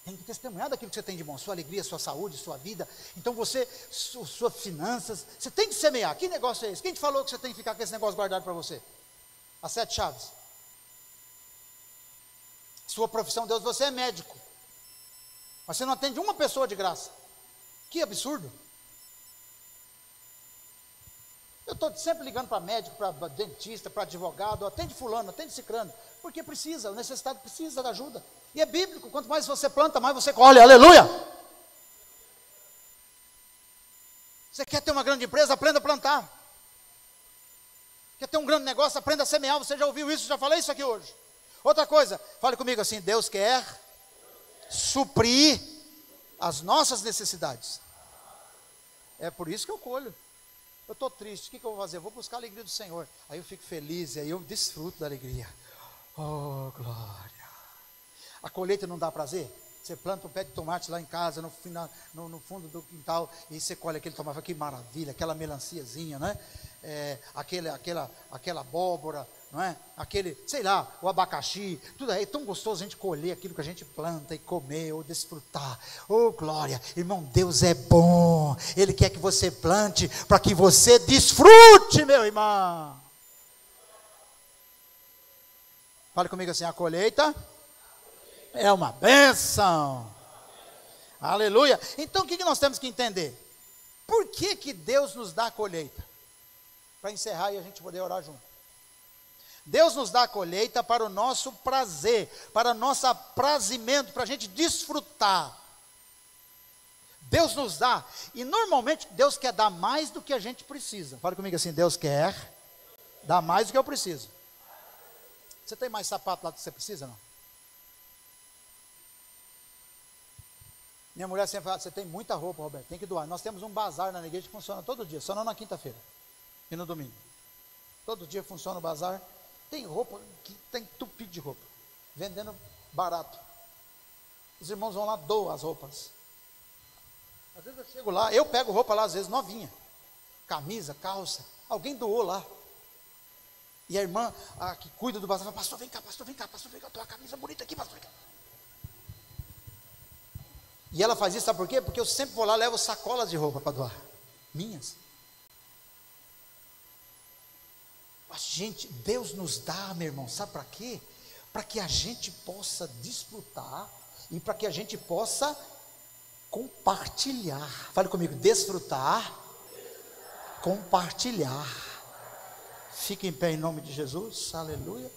Tem que testemunhar daquilo que você tem de bom, sua alegria, sua saúde, sua vida. Então você, suas finanças, você tem que semear. Que negócio é esse? Quem te falou que você tem que ficar com esse negócio guardado para você? As 7 chaves. Sua profissão, Deus, você é médico. Mas você não atende uma pessoa de graça. Que absurdo. Eu estou sempre ligando para médico, para dentista, para advogado, atende fulano, atende cicrano, porque precisa, o necessitado precisa da ajuda. E é bíblico, quanto mais você planta, mais você colhe, aleluia! Você quer ter uma grande empresa, aprenda a plantar. Quer ter um grande negócio, aprenda a semear, você já ouviu isso, já falei isso aqui hoje. Outra coisa, fale comigo assim, Deus quer suprir as nossas necessidades. É por isso que eu colho. Eu estou triste, o que eu vou fazer? Eu vou buscar a alegria do Senhor. Aí eu fico feliz, e aí eu desfruto da alegria. Oh, glória. A colheita não dá prazer? Você planta um pé de tomate lá em casa, no fundo do quintal, e você colhe aquele tomate, que maravilha, aquela melanciazinha, né? Aquela abóbora, não é? Aquele, sei lá, o abacaxi, tudo aí, é tão gostoso a gente colher aquilo que a gente planta e comer ou desfrutar. Oh, glória, irmão, Deus é bom, Ele quer que você plante para que você desfrute, meu irmão. Fale comigo assim, a colheita é uma bênção. Aleluia. Então o que nós temos que entender? Por que Deus nos dá a colheita? Para encerrar e a gente poder orar junto. Deus nos dá a colheita para o nosso prazer, para o nosso aprazimento, para a gente desfrutar. Deus nos dá, e normalmente Deus quer dar mais do que a gente precisa. Fala comigo assim, Deus quer dar mais do que eu preciso. Você tem mais sapato lá do que você precisa, não? Minha mulher sempre fala, você tem muita roupa, Roberto, tem que doar. Nós temos um bazar na igreja que funciona todo dia, só não na quinta-feira e no domingo. Todo dia funciona o bazar. Tem roupa que tem entupido de roupa, vendendo barato. Os irmãos vão lá, doam as roupas. Às vezes eu chego lá, eu pego roupa lá, às vezes novinha, camisa, calça, alguém doou lá. E a irmã que cuida do bazar fala, pastor, vem cá, tua camisa bonita aqui, pastor, vem cá. E ela faz isso, sabe por quê? Porque eu sempre vou lá, levo sacolas de roupa para doar, minhas. Mas, gente, Deus nos dá, meu irmão, sabe para quê? Para que a gente possa desfrutar e para que a gente possa compartilhar. Fale comigo, desfrutar, compartilhar. Fique em pé em nome de Jesus, aleluia.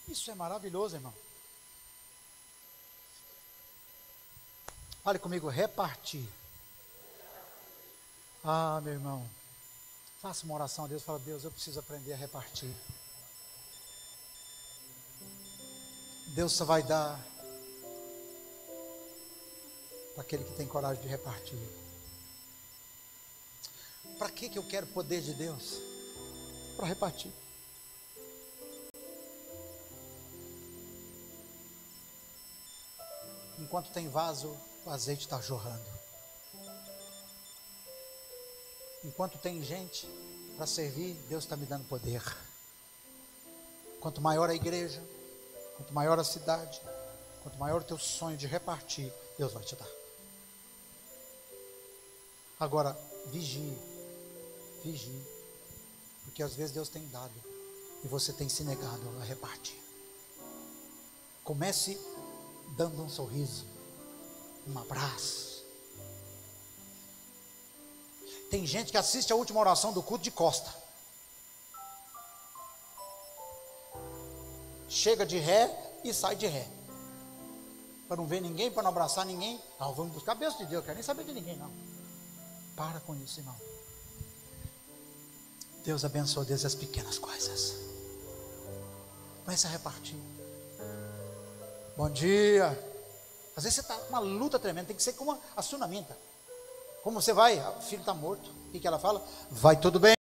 Isso é maravilhoso, irmão. Fale comigo, repartir. Ah, meu irmão, faça uma oração a Deus, fala, Deus, eu preciso aprender a repartir. Deus só vai dar para aquele que tem coragem de repartir. Para que eu quero o poder de Deus? Para repartir. Enquanto tem vaso, o azeite está jorrando. Enquanto tem gente para servir, Deus está me dando poder. Quanto maior a igreja, quanto maior a cidade, quanto maior o teu sonho de repartir, Deus vai te dar. Agora, vigie, porque às vezes Deus tem dado e você tem se negado a repartir. Comece dando um sorriso, um abraço. Tem gente que assiste a última oração do culto de costa. Chega de ré e sai de ré. Para não ver ninguém, para não abraçar ninguém. Não, vamos buscar a bênção de Deus, quero nem saber de ninguém, não. Para com isso, irmão. Deus abençoa desde as pequenas coisas. Comece a repartir. Bom dia. Às vezes você está com uma luta tremenda, tem que ser como a Sunamita. Como você vai? O filho está morto. O que ela fala? Vai tudo bem.